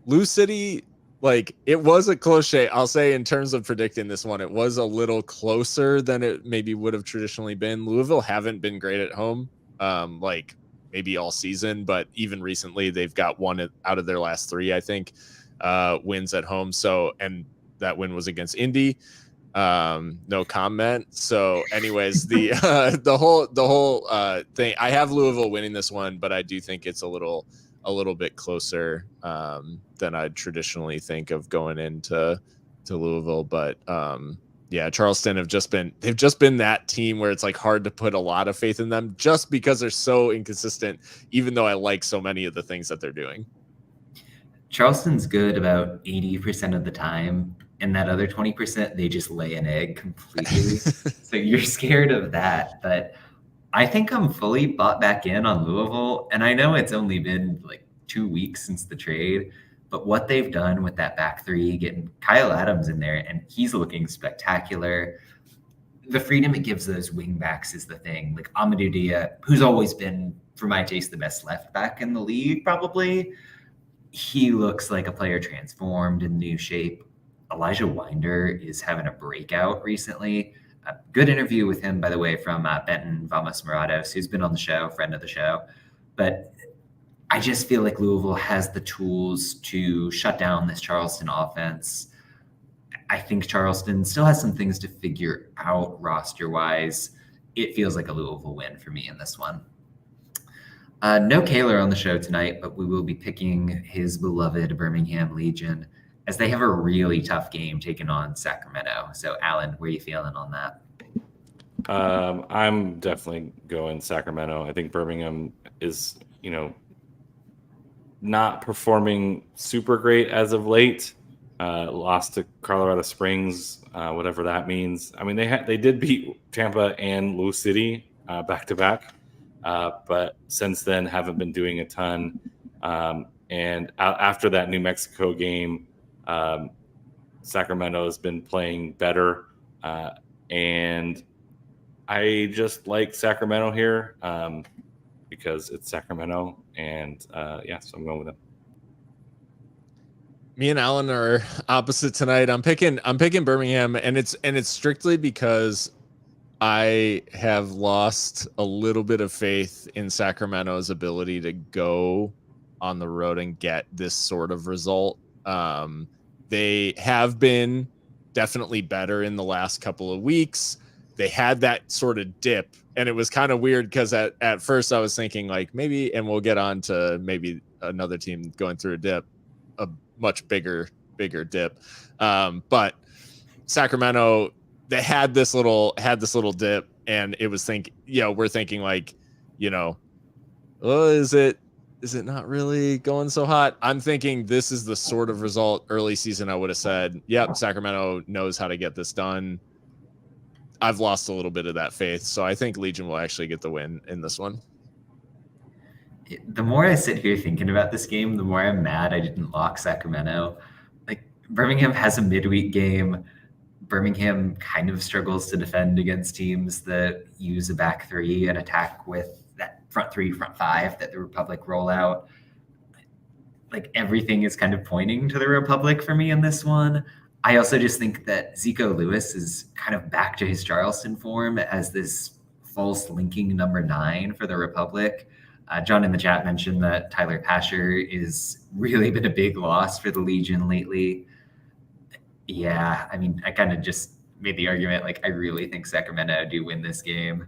Lou City, like, it was a close shave. I'll say, in terms of predicting this one, it was a little closer than it maybe would have traditionally been. Louisville haven't been great at home, like maybe all season, but even recently they've got one out of their last three, I think, wins at home. So, and that win was against Indy. No comment. So anyways, the whole thing, I have Louisville winning this one, but I do think it's a little bit closer than I'd traditionally think of going into Louisville. But yeah, Charleston they've just been that team where it's like hard to put a lot of faith in them just because they're so inconsistent, even though I like so many of the things that they're doing. Charleston's good about 80% of the time, and that other 20%, they just lay an egg completely. So you're scared of that. But I think I'm fully bought back in on Louisville. And I know it's only been like 2 weeks since the trade, but what they've done with that back three, getting Kyle Adams in there, and he's looking spectacular. The freedom it gives those wing backs is the thing. Like Amadou Dia, who's always been, for my taste, the best left back in the league, probably. He looks like a player transformed in new shape. Elijah Winder is having a breakout recently. A good interview with him, by the way, from Benton Vamos Morados, who's been on the show, friend of the show. But I just feel like Louisville has the tools to shut down this Charleston offense. I think Charleston still has some things to figure out roster wise. It feels like a Louisville win for me in this one. No Kaler on the show tonight, but we will be picking his beloved Birmingham Legion as they have a really tough game taking on Sacramento. So, Alan, where are you feeling on that? I'm definitely going Sacramento. I think Birmingham is, not performing super great as of late. Lost to Colorado Springs, whatever that means. I mean, they did beat Tampa and Lou City back to back, but since then haven't been doing a ton. And after that New Mexico game, Sacramento has been playing better, and I just like Sacramento here because it's Sacramento, and so I'm going with them. Me and Alan are opposite tonight. I'm picking Birmingham, and it's strictly because I have lost a little bit of faith in Sacramento's ability to go on the road and get this sort of result. They have been definitely better in the last couple of weeks. They had that sort of dip, and it was kind of weird because at first I was thinking like maybe, and we'll get on to maybe another team going through a much bigger dip. But Sacramento, they had this little dip, and it was we're thinking like, oh, is it not really going so hot? I'm thinking this is the sort of result early season I would have said, yep, Sacramento knows how to get this done. I've lost a little bit of that faith, so I think Legion will actually get the win in this one. The more I sit here thinking about this game, the more I'm mad I didn't lock Sacramento. Like, Birmingham has a midweek game. Birmingham kind of struggles to defend against teams that use a back three and attack with that front three, front five that the Republic roll out. Like, everything is kind of pointing to the Republic for me in this one. I also just think that Zico Lewis is kind of back to his Charleston form as this false linking number 9 for the Republic. John in the chat mentioned that Tyler Pasher is really been a big loss for the Legion lately. Yeah, I mean, I kind of just made the argument, like, I really think Sacramento do win this game.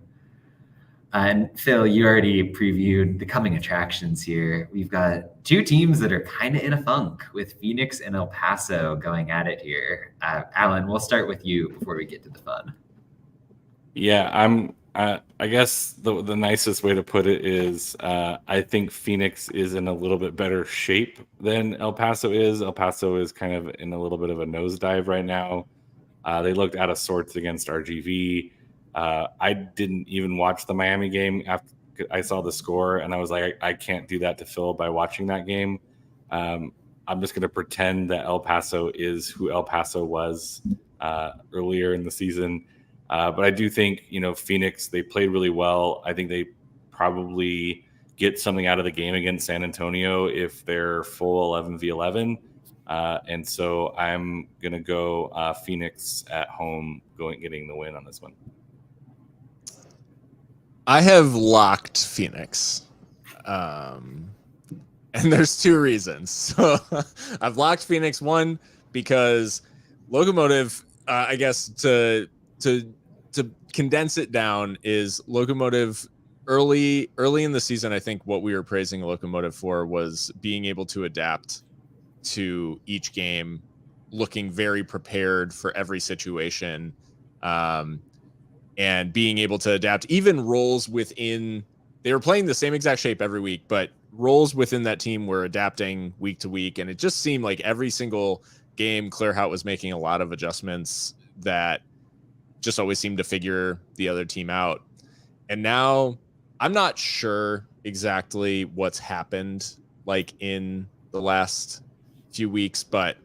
And Phil, you already previewed the coming attractions here. We've got two teams that are kind of in a funk with Phoenix and El Paso going at it here. Alan, we'll start with you before we get to the fun. Yeah, I guess the nicest way to put it is I think Phoenix is in a little bit better shape than El Paso is. El Paso is kind of in a little bit of a nosedive right now. They looked out of sorts against RGV. I didn't even watch the Miami game after I saw the score, and I was like, I can't do that to Phil by watching that game. I'm just going to pretend that El Paso is who El Paso was earlier in the season. But I do think, Phoenix, they played really well. I think they probably get something out of the game against San Antonio if they're full 11v11. And so I'm going to go Phoenix at home getting the win on this one. I have locked Phoenix. And there's two reasons. So I've locked Phoenix. One, because Locomotive, I guess to condense it down, is Locomotive early in the season. I think what we were praising Locomotive for was being able to adapt to each game, looking very prepared for every situation, and being able to adapt even roles within. They were playing the same exact shape every week, but roles within that team were adapting week to week. And it just seemed like every single game, Clearhout was making a lot of adjustments that just always seemed to figure the other team out. And now I'm not sure exactly what's happened like in the last few weeks, but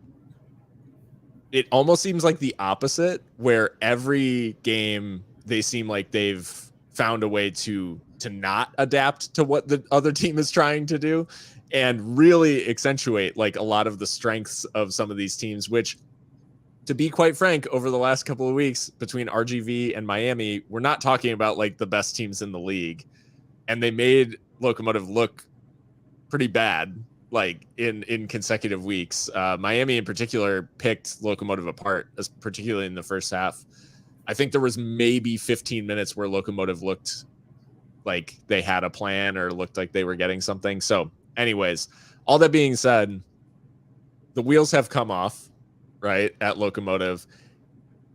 it almost seems like the opposite, where every game they seem like they've found a way to not adapt to what the other team is trying to do and really accentuate like a lot of the strengths of some of these teams, which, to be quite frank, over the last couple of weeks between RGV and Miami, we're not talking about like the best teams in the league. And they made Locomotive look pretty bad, like in consecutive weeks. Miami in particular picked Locomotive apart, particularly in the first half. I think there was maybe 15 minutes where Locomotive looked like they had a plan or looked like they were getting something. So anyways, all that being said, the wheels have come off, right, at Locomotive.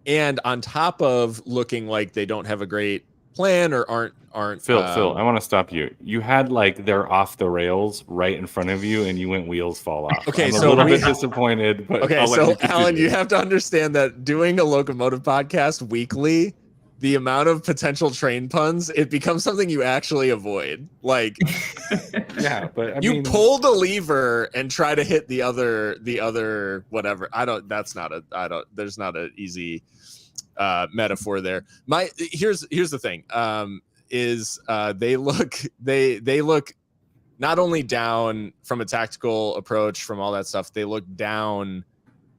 And on top of looking like they don't have a great plan or aren't Phil, I want to stop you. You had like they're off the rails right in front of you, and you went wheels fall off. Okay, I'm so a little bit disappointed. But okay, I'll let so you continue. Alan, you have to understand that doing a Locomotive podcast weekly, the amount of potential train puns, it becomes something you actually avoid. Like, Yeah, but I you mean, pull the lever and try to hit the other whatever. There's not an easy metaphor there. Here's the thing. They look not only down from a tactical approach, from all that stuff, they look down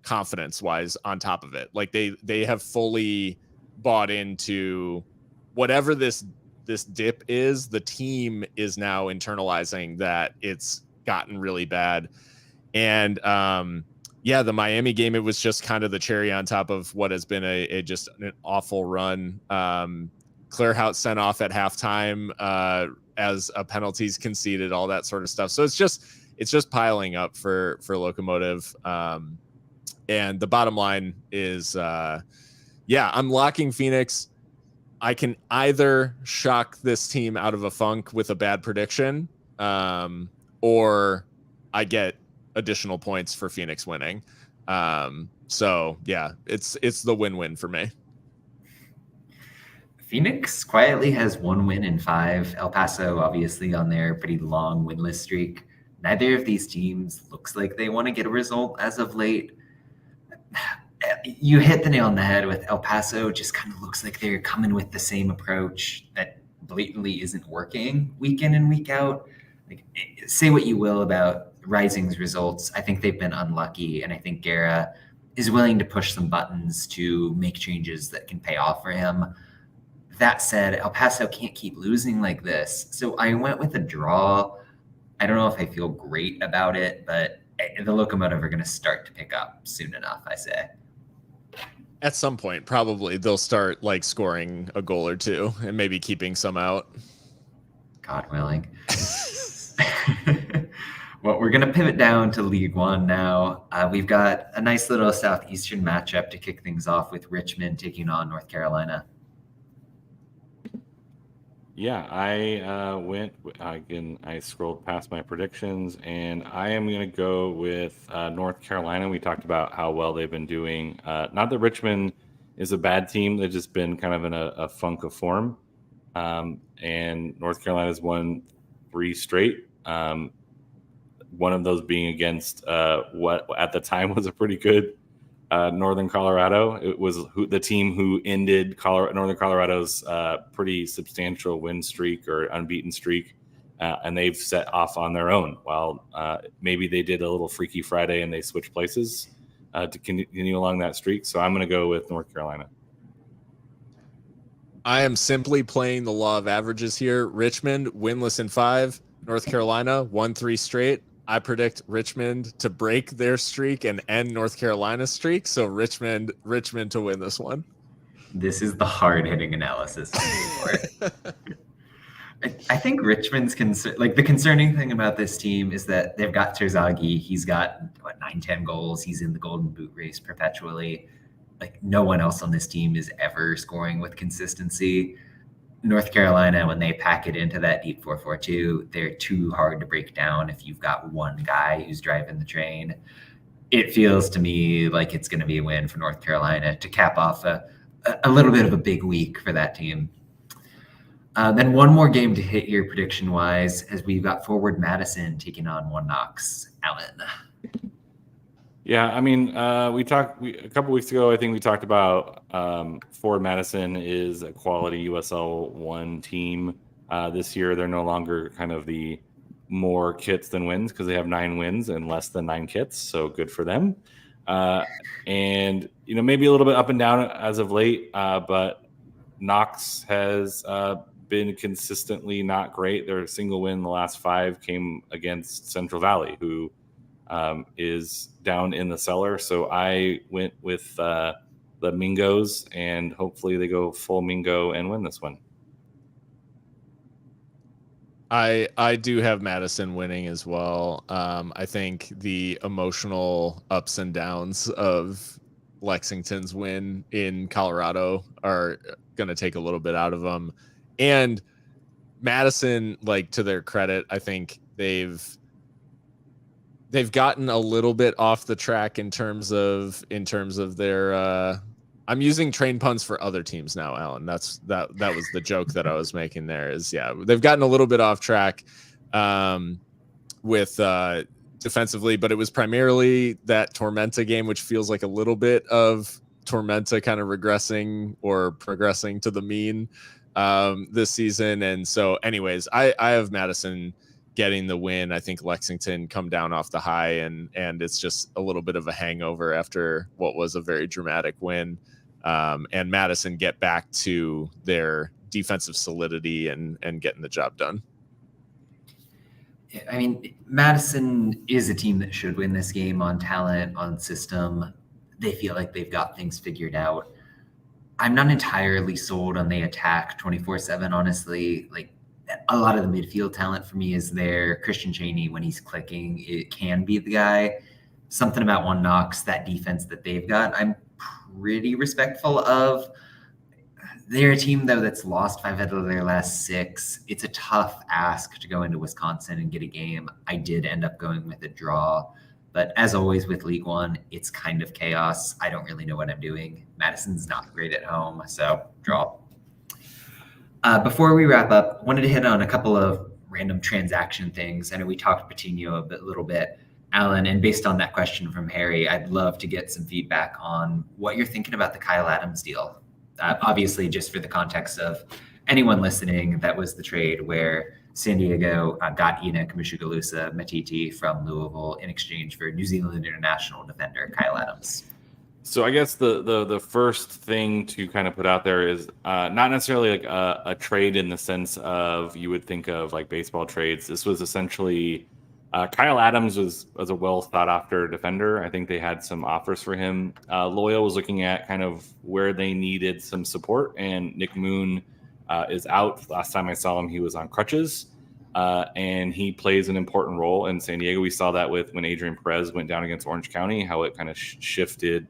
confidence wise on top of it. Like they have fully bought into whatever this dip is. The team is now internalizing that it's gotten really bad. And the Miami game, it was just kind of the cherry on top of what has been just an awful run. Clearhout sent off at halftime as a penalties conceded, all that sort of stuff. So it's just piling up for Locomotive. And the bottom line is, I'm locking Phoenix. I can either shock this team out of a funk with a bad prediction, or I get additional points for Phoenix winning. So yeah, it's the win-win for me. Phoenix quietly has 1 win in 5. El Paso obviously on their pretty long winless streak. Neither of these teams looks like they want to get a result as of late. You hit the nail on the head with El Paso. Just kind of looks like they're coming with the same approach that blatantly isn't working week in and week out. Like, say what you will about Rising's results. I think they've been unlucky, and I think Guerra is willing to push some buttons to make changes that can pay off for him. That said, El Paso can't keep losing like this. So I went with a draw. I don't know if I feel great about it, but the Locomotive are going to start to pick up soon enough, I say. At some point, probably they'll start like scoring a goal or two and maybe keeping some out. God willing. Well, we're going to pivot down to League One now. We've got a nice little Southeastern matchup to kick things off with Richmond taking on North Carolina. Yeah, I scrolled past my predictions, and I am going to go with North Carolina. We talked about how well they've been doing. Not that Richmond is a bad team. They've just been kind of in a funk of form. And North Carolina's won 3 straight. One of those being against what at the time was a pretty good Northern Colorado. It was the team who ended Northern Colorado's pretty substantial win streak or unbeaten streak, and they've set off on their own. While maybe they did a little Freaky Friday and they switched places to continue along that streak. So I'm going to go with North Carolina. I am simply playing the law of averages here. Richmond winless in 5. North Carolina won 3 straight. I predict Richmond to break their streak and end North Carolina's streak. So Richmond to win this one. This is the hard-hitting analysis for it. I think Richmond's the concerning thing about this team is that they've got Terzaghi. He's got 9-10 goals. He's in the Golden Boot race perpetually. Like, no one else on this team is ever scoring with consistency. North Carolina, when they pack it into that deep 4-4-2, they're too hard to break down if you've got one guy who's driving the train. It feels to me like it's going to be a win for North Carolina to cap off a little bit of a big week for that team. Then one more game to hit here prediction-wise, as we've got Forward Madison taking on One Knox. Alan. Yeah, I mean, a couple weeks ago, I think we talked about Forward Madison is a quality USL 1 team. This year, they're no longer kind of the more kits than wins because they have 9 wins and less than 9 kits. So good for them. And, maybe a little bit up and down as of late, but Knox has been consistently not great. Their single win in the last 5 came against Central Valley, who is down in the cellar. So I went with the Mingos, and hopefully they go full Mingo and win this one. I do have Madison winning as well. I think the emotional ups and downs of Lexington's win in Colorado are going to take a little bit out of them. And Madison, like, to their credit, I think they've gotten a little bit off the track in terms of their I'm using train puns for other teams now, Alan. That was the joke that I was making there. Is, yeah, they've gotten a little bit off track with defensively, but it was primarily that Tormenta game, which feels like a little bit of Tormenta kind of regressing or progressing to the mean this season. And so, anyways, I have Madison getting the win. I think Lexington come down off the high, and it's just a little bit of a hangover after what was a very dramatic win. And Madison get back to their defensive solidity and getting the job done. I mean, Madison is a team that should win this game on talent, on system. They feel like they've got things figured out. I'm not entirely sold on the attack 24/7, honestly. Like, a lot of the midfield talent for me is there. Christian Chaney, when he's clicking, it can be the guy. Something about One Knox, that defense that they've got, I'm pretty respectful of. They're a team, though, that's lost 5 out of their last 6. It's a tough ask to go into Wisconsin and get a game. I did end up going with a draw. But as always with League One, it's kind of chaos. I don't really know what I'm doing. Madison's not great at home, so draw. Before we wrap up, wanted to hit on a couple of random transaction things. I know we talked Patino a little bit, Alan, and based on that question from Harry, I'd love to get some feedback on what you're thinking about the Kyle Adams deal. Obviously, just for the context of anyone listening, that was the trade where San Diego got Enoch Mushagalusa Matiti from Louisville in exchange for New Zealand international defender Kyle Adams. So I guess the first thing to kind of put out there is not necessarily like a trade in the sense of you would think of like baseball trades. This was essentially Kyle Adams was a well thought after defender. I think they had some offers for him. Loyal was looking at kind of where they needed some support, and Nick Moon is out. Last time I saw him, he was on crutches, and he plays an important role in San Diego. We saw that with when Adrian Perez went down against Orange County, how it kind of shifted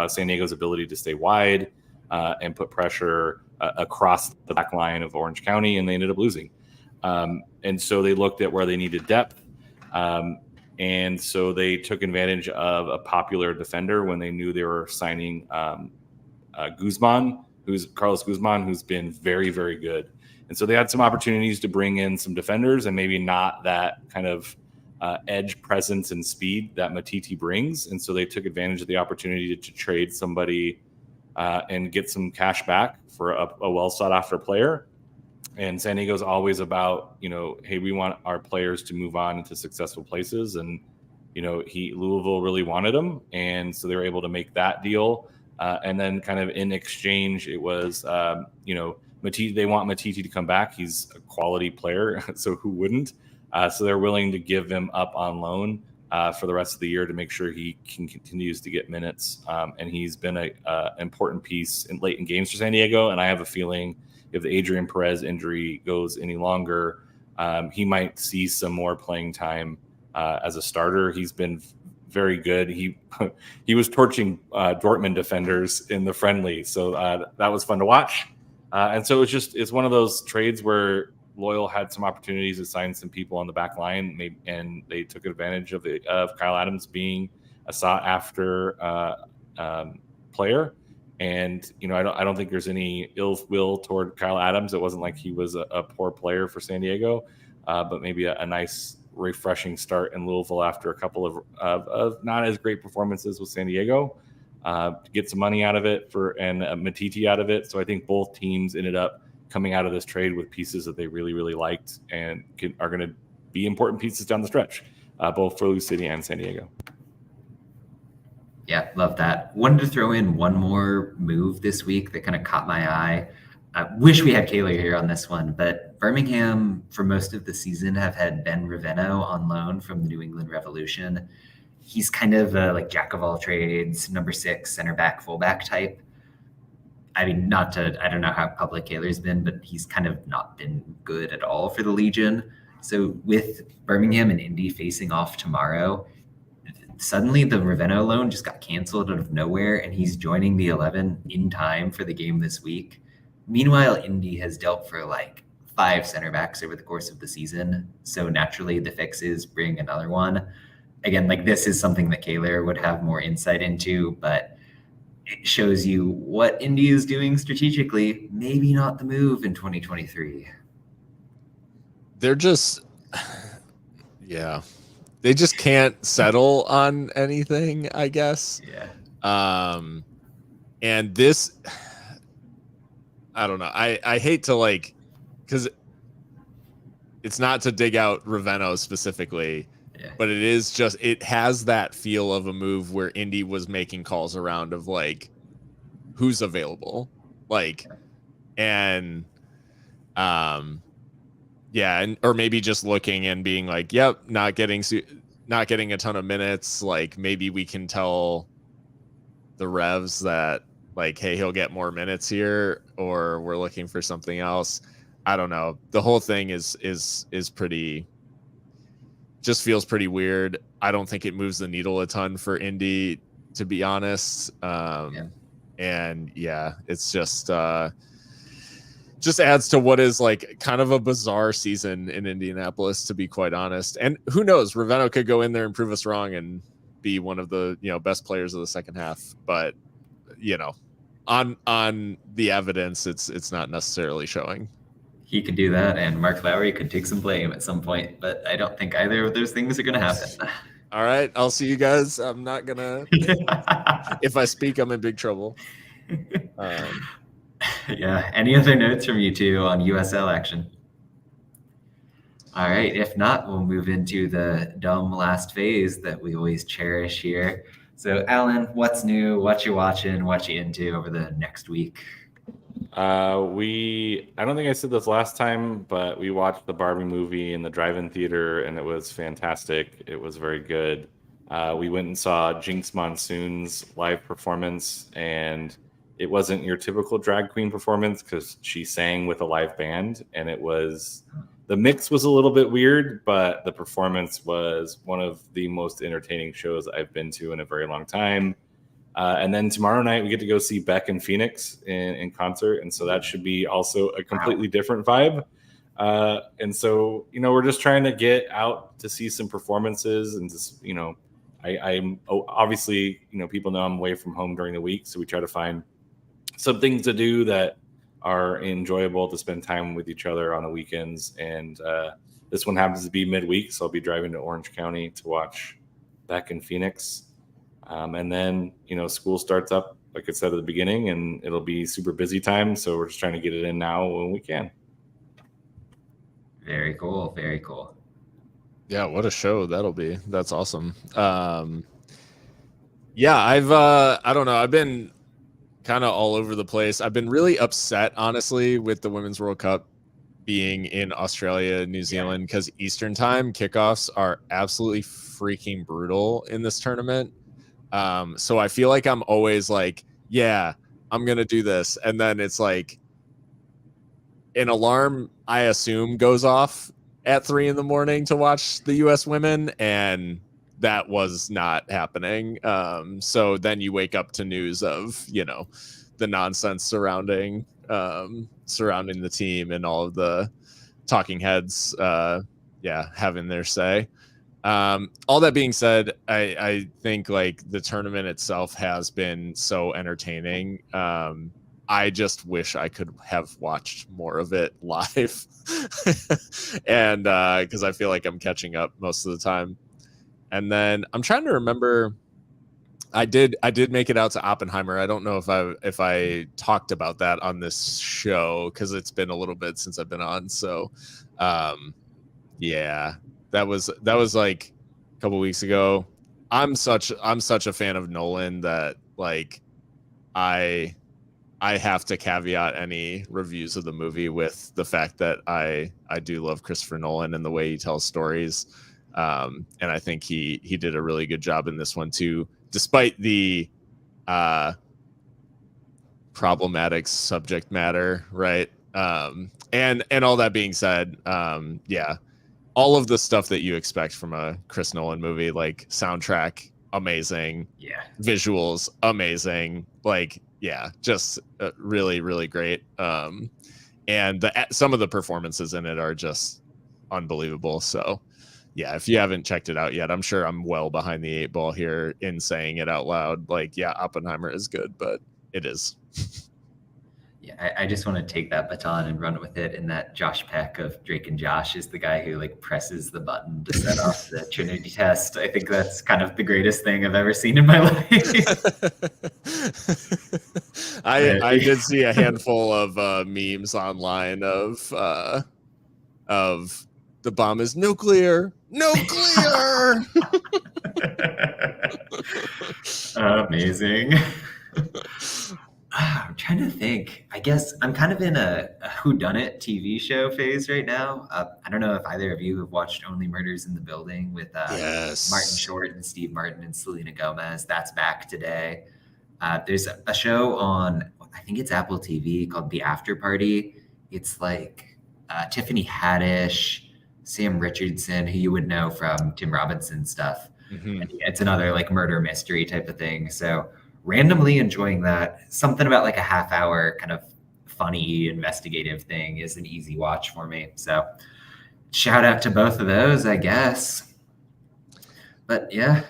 San Diego's ability to stay wide and put pressure across the back line of Orange County, and they ended up losing. And so they looked at where they needed depth. And so they took advantage of a popular defender when they knew they were signing Guzman, Carlos Guzman, who's been very, very good. And so they had some opportunities to bring in some defenders and maybe not that kind of edge presence and speed that Matiti brings. And so they took advantage of the opportunity to trade somebody and get some cash back for a well sought after player. And San Diego's always about, hey, we want our players to move on into successful places. And, Louisville really wanted him. And so they were able to make that deal. And then kind of in exchange, it was, Matiti, they want Matiti to come back. He's a quality player, so who wouldn't? So they're willing to give him up on loan for the rest of the year to make sure he continues to get minutes. And he's been an important piece late in games for San Diego. And I have a feeling if the Adrian Perez injury goes any longer, he might see some more playing time as a starter. He's been very good. He was torching Dortmund defenders in the friendly, so that was fun to watch. And so it's one of those trades where Loyal had some opportunities to sign some people on the back line, and they took advantage of Kyle Adams being a sought after player. And I don't think there's any ill will toward Kyle Adams. It wasn't like he was a poor player for San Diego, but maybe a nice, refreshing start in Louisville after a couple of not as great performances with San Diego. To get some money out of it and Matiti out of it. So I think both teams ended up coming out of this trade with pieces that they really, really liked and are going to be important pieces down the stretch, both for Lou City and San Diego. Yeah, love that. Wanted to throw in one more move this week that kind of caught my eye. I wish we had Kaler here on this one, but Birmingham for most of the season have had Ben Ravenno on loan from the New England Revolution. He's kind of a like jack of all trades, number 6 center back, fullback type. I mean, I don't know how public Kaler's been, but he's kind of not been good at all for the Legion. So with Birmingham and Indy facing off tomorrow, suddenly the Ravenno loan just got canceled out of nowhere, and he's joining the 11 in time for the game this week. Meanwhile, Indy has dealt for like 5 center backs over the course of the season. So naturally, the fix is bring another one. Again, like this is something that Kaler would have more insight into, but it shows you what Indy is doing strategically. Maybe not the move in 2023. They're just, yeah, they just can't settle on anything, I guess. Yeah. And this, I don't know. I hate to like, because it's not to dig out Ravenno specifically, Yeah. but it is just, it has that feel of a move where Indy was making calls around of like who's available, like, and yeah, and or maybe just looking and being like, yep, not getting a ton of minutes. Like maybe we can tell the Revs that like, hey, he'll get more minutes here, or we're looking for something else. I don't know. The whole thing is pretty, just feels pretty weird. I don't think it moves the needle a ton for Indy, to be honest. And yeah, it's just adds to what is like kind of a bizarre season in Indianapolis, to be quite honest. And who knows, Ravenno could go in there and prove us wrong and be one of the, best players of the second half. But, on the evidence, it's not necessarily showing. He could do that, and Mark Lowry could take some blame at some point, but I don't think either of those things are going to happen. All right, I'll see you guys. I'm not going to, if I speak, I'm in big trouble. Yeah. Any other notes from you two on USL action? All right. If not, we'll move into the dumb last phase that we always cherish here. So, Alan, what's new? What you watching? What you into over the next week? I don't think I said this last time, but we watched the Barbie movie in the drive-in theater, and it was fantastic. It was very good. We went and saw Jinx Monsoon's live performance, and it wasn't your typical drag queen performance because she sang with a live band, and the mix was a little bit weird, but the performance was one of the most entertaining shows I've been to in a very long time. And then tomorrow night we get to go see Beck and Phoenix in concert, and so that should be also a completely different vibe. And so we're just trying to get out to see some performances, and just I'm obviously people know I'm away from home during the week, so we try to find some things to do that are enjoyable to spend time with each other on the weekends. And this one happens to be midweek, so I'll be driving to Orange County to watch Beck and Phoenix. And then, school starts up, like I said at the beginning, and it'll be super busy time. So we're just trying to get it in now when we can. Very cool. Very cool. Yeah, what a show that'll be. That's awesome. Yeah, I don't know. I've been kind of all over the place. I've been really upset, honestly, with the Women's World Cup being in Australia, New Zealand, because Eastern time kickoffs are absolutely freaking brutal in this tournament. So I feel like I'm always like, yeah, I'm going to do this. And then it's like an alarm, I assume, goes off at 3 a.m. to watch the US women. And that was not happening. So then you wake up to news of, the nonsense surrounding the team and all of the talking heads, having their say. All that being said, I think like the tournament itself has been so entertaining. I just wish I could have watched more of it live, and because I feel like I'm catching up most of the time. And then I'm trying to remember. I did make it out to Oppenheimer. I don't know if I talked about that on this show because it's been a little bit since I've been on. So, yeah. That was like a couple weeks ago. I'm such a fan of Nolan that like I I have to caveat any reviews of the movie with the fact that I do love Christopher Nolan and the way he tells stories. And I think he did a really good job in this one too, despite the problematic subject matter, right? And all that being said, yeah, all of the stuff that you expect from a Chris Nolan movie, like soundtrack, amazing, Yeah. visuals, amazing, like yeah, just really, really great. And some of the performances in it are just unbelievable. So yeah, if you haven't checked it out yet, I'm sure I'm well behind the 8 ball here in saying it out loud. Like, yeah, Oppenheimer is good, but it is. Yeah, I just want to take that baton and run with it. And that Josh Peck of Drake and Josh is the guy who like presses the button to set off the Trinity test. I think that's kind of the greatest thing I've ever seen in my life. I did see a handful of memes online of the bomb is nuclear. Amazing. I'm trying to think. I guess I'm kind of in a whodunit TV show phase right now. I don't know if either of you have watched Only Murders in the Building with Yes. Martin Short and Steve Martin and Selena Gomez. That's back today. There's a show on, I think it's Apple TV, called The After Party. It's like Tiffany Haddish, Sam Richardson, who you would know from Tim Robinson stuff. Mhm. And it's another like murder mystery type of thing. So randomly enjoying that. Something about like a half hour kind of funny investigative thing is an easy watch for me. So shout out to both of those, I guess. But yeah.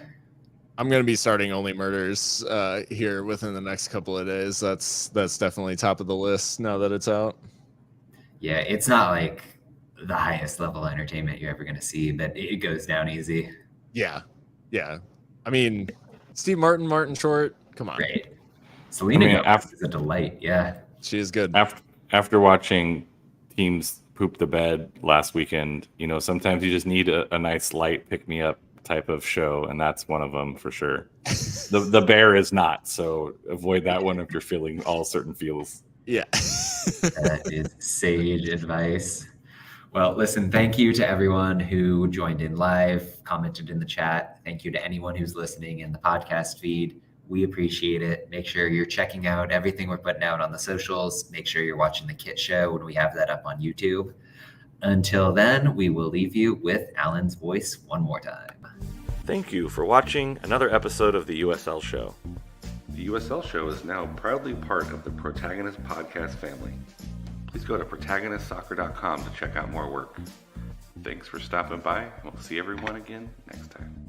I'm gonna be starting Only Murders here within the next couple of days. That's definitely top of the list now that it's out. Yeah, it's not like the highest level entertainment you're ever going to see, but it goes down easy. Yeah. I mean, Steve Martin, Martin Short, come on. Right. Selena I mean, Gomez is a delight. Yeah. She is good. After watching teams poop the bed last weekend, sometimes you just need a nice light pick me up type of show, and that's one of them for sure. The Bear is not, so avoid that one if you're feeling all certain feels. Yeah. That is sage advice. Well, listen, thank you to everyone who joined in live, commented in the chat. Thank you to anyone who's listening in the podcast feed. We appreciate it. Make sure you're checking out everything we're putting out on the socials. Make sure you're watching the Kit Show when we have that up on YouTube. Until then, we will leave you with Alan's voice one more time. Thank you for watching another episode of the USL Show. The USL Show is now proudly part of the Protagonist podcast family. Please go to protagonistsoccer.com to check out more work. Thanks for stopping by. We'll see everyone again next time.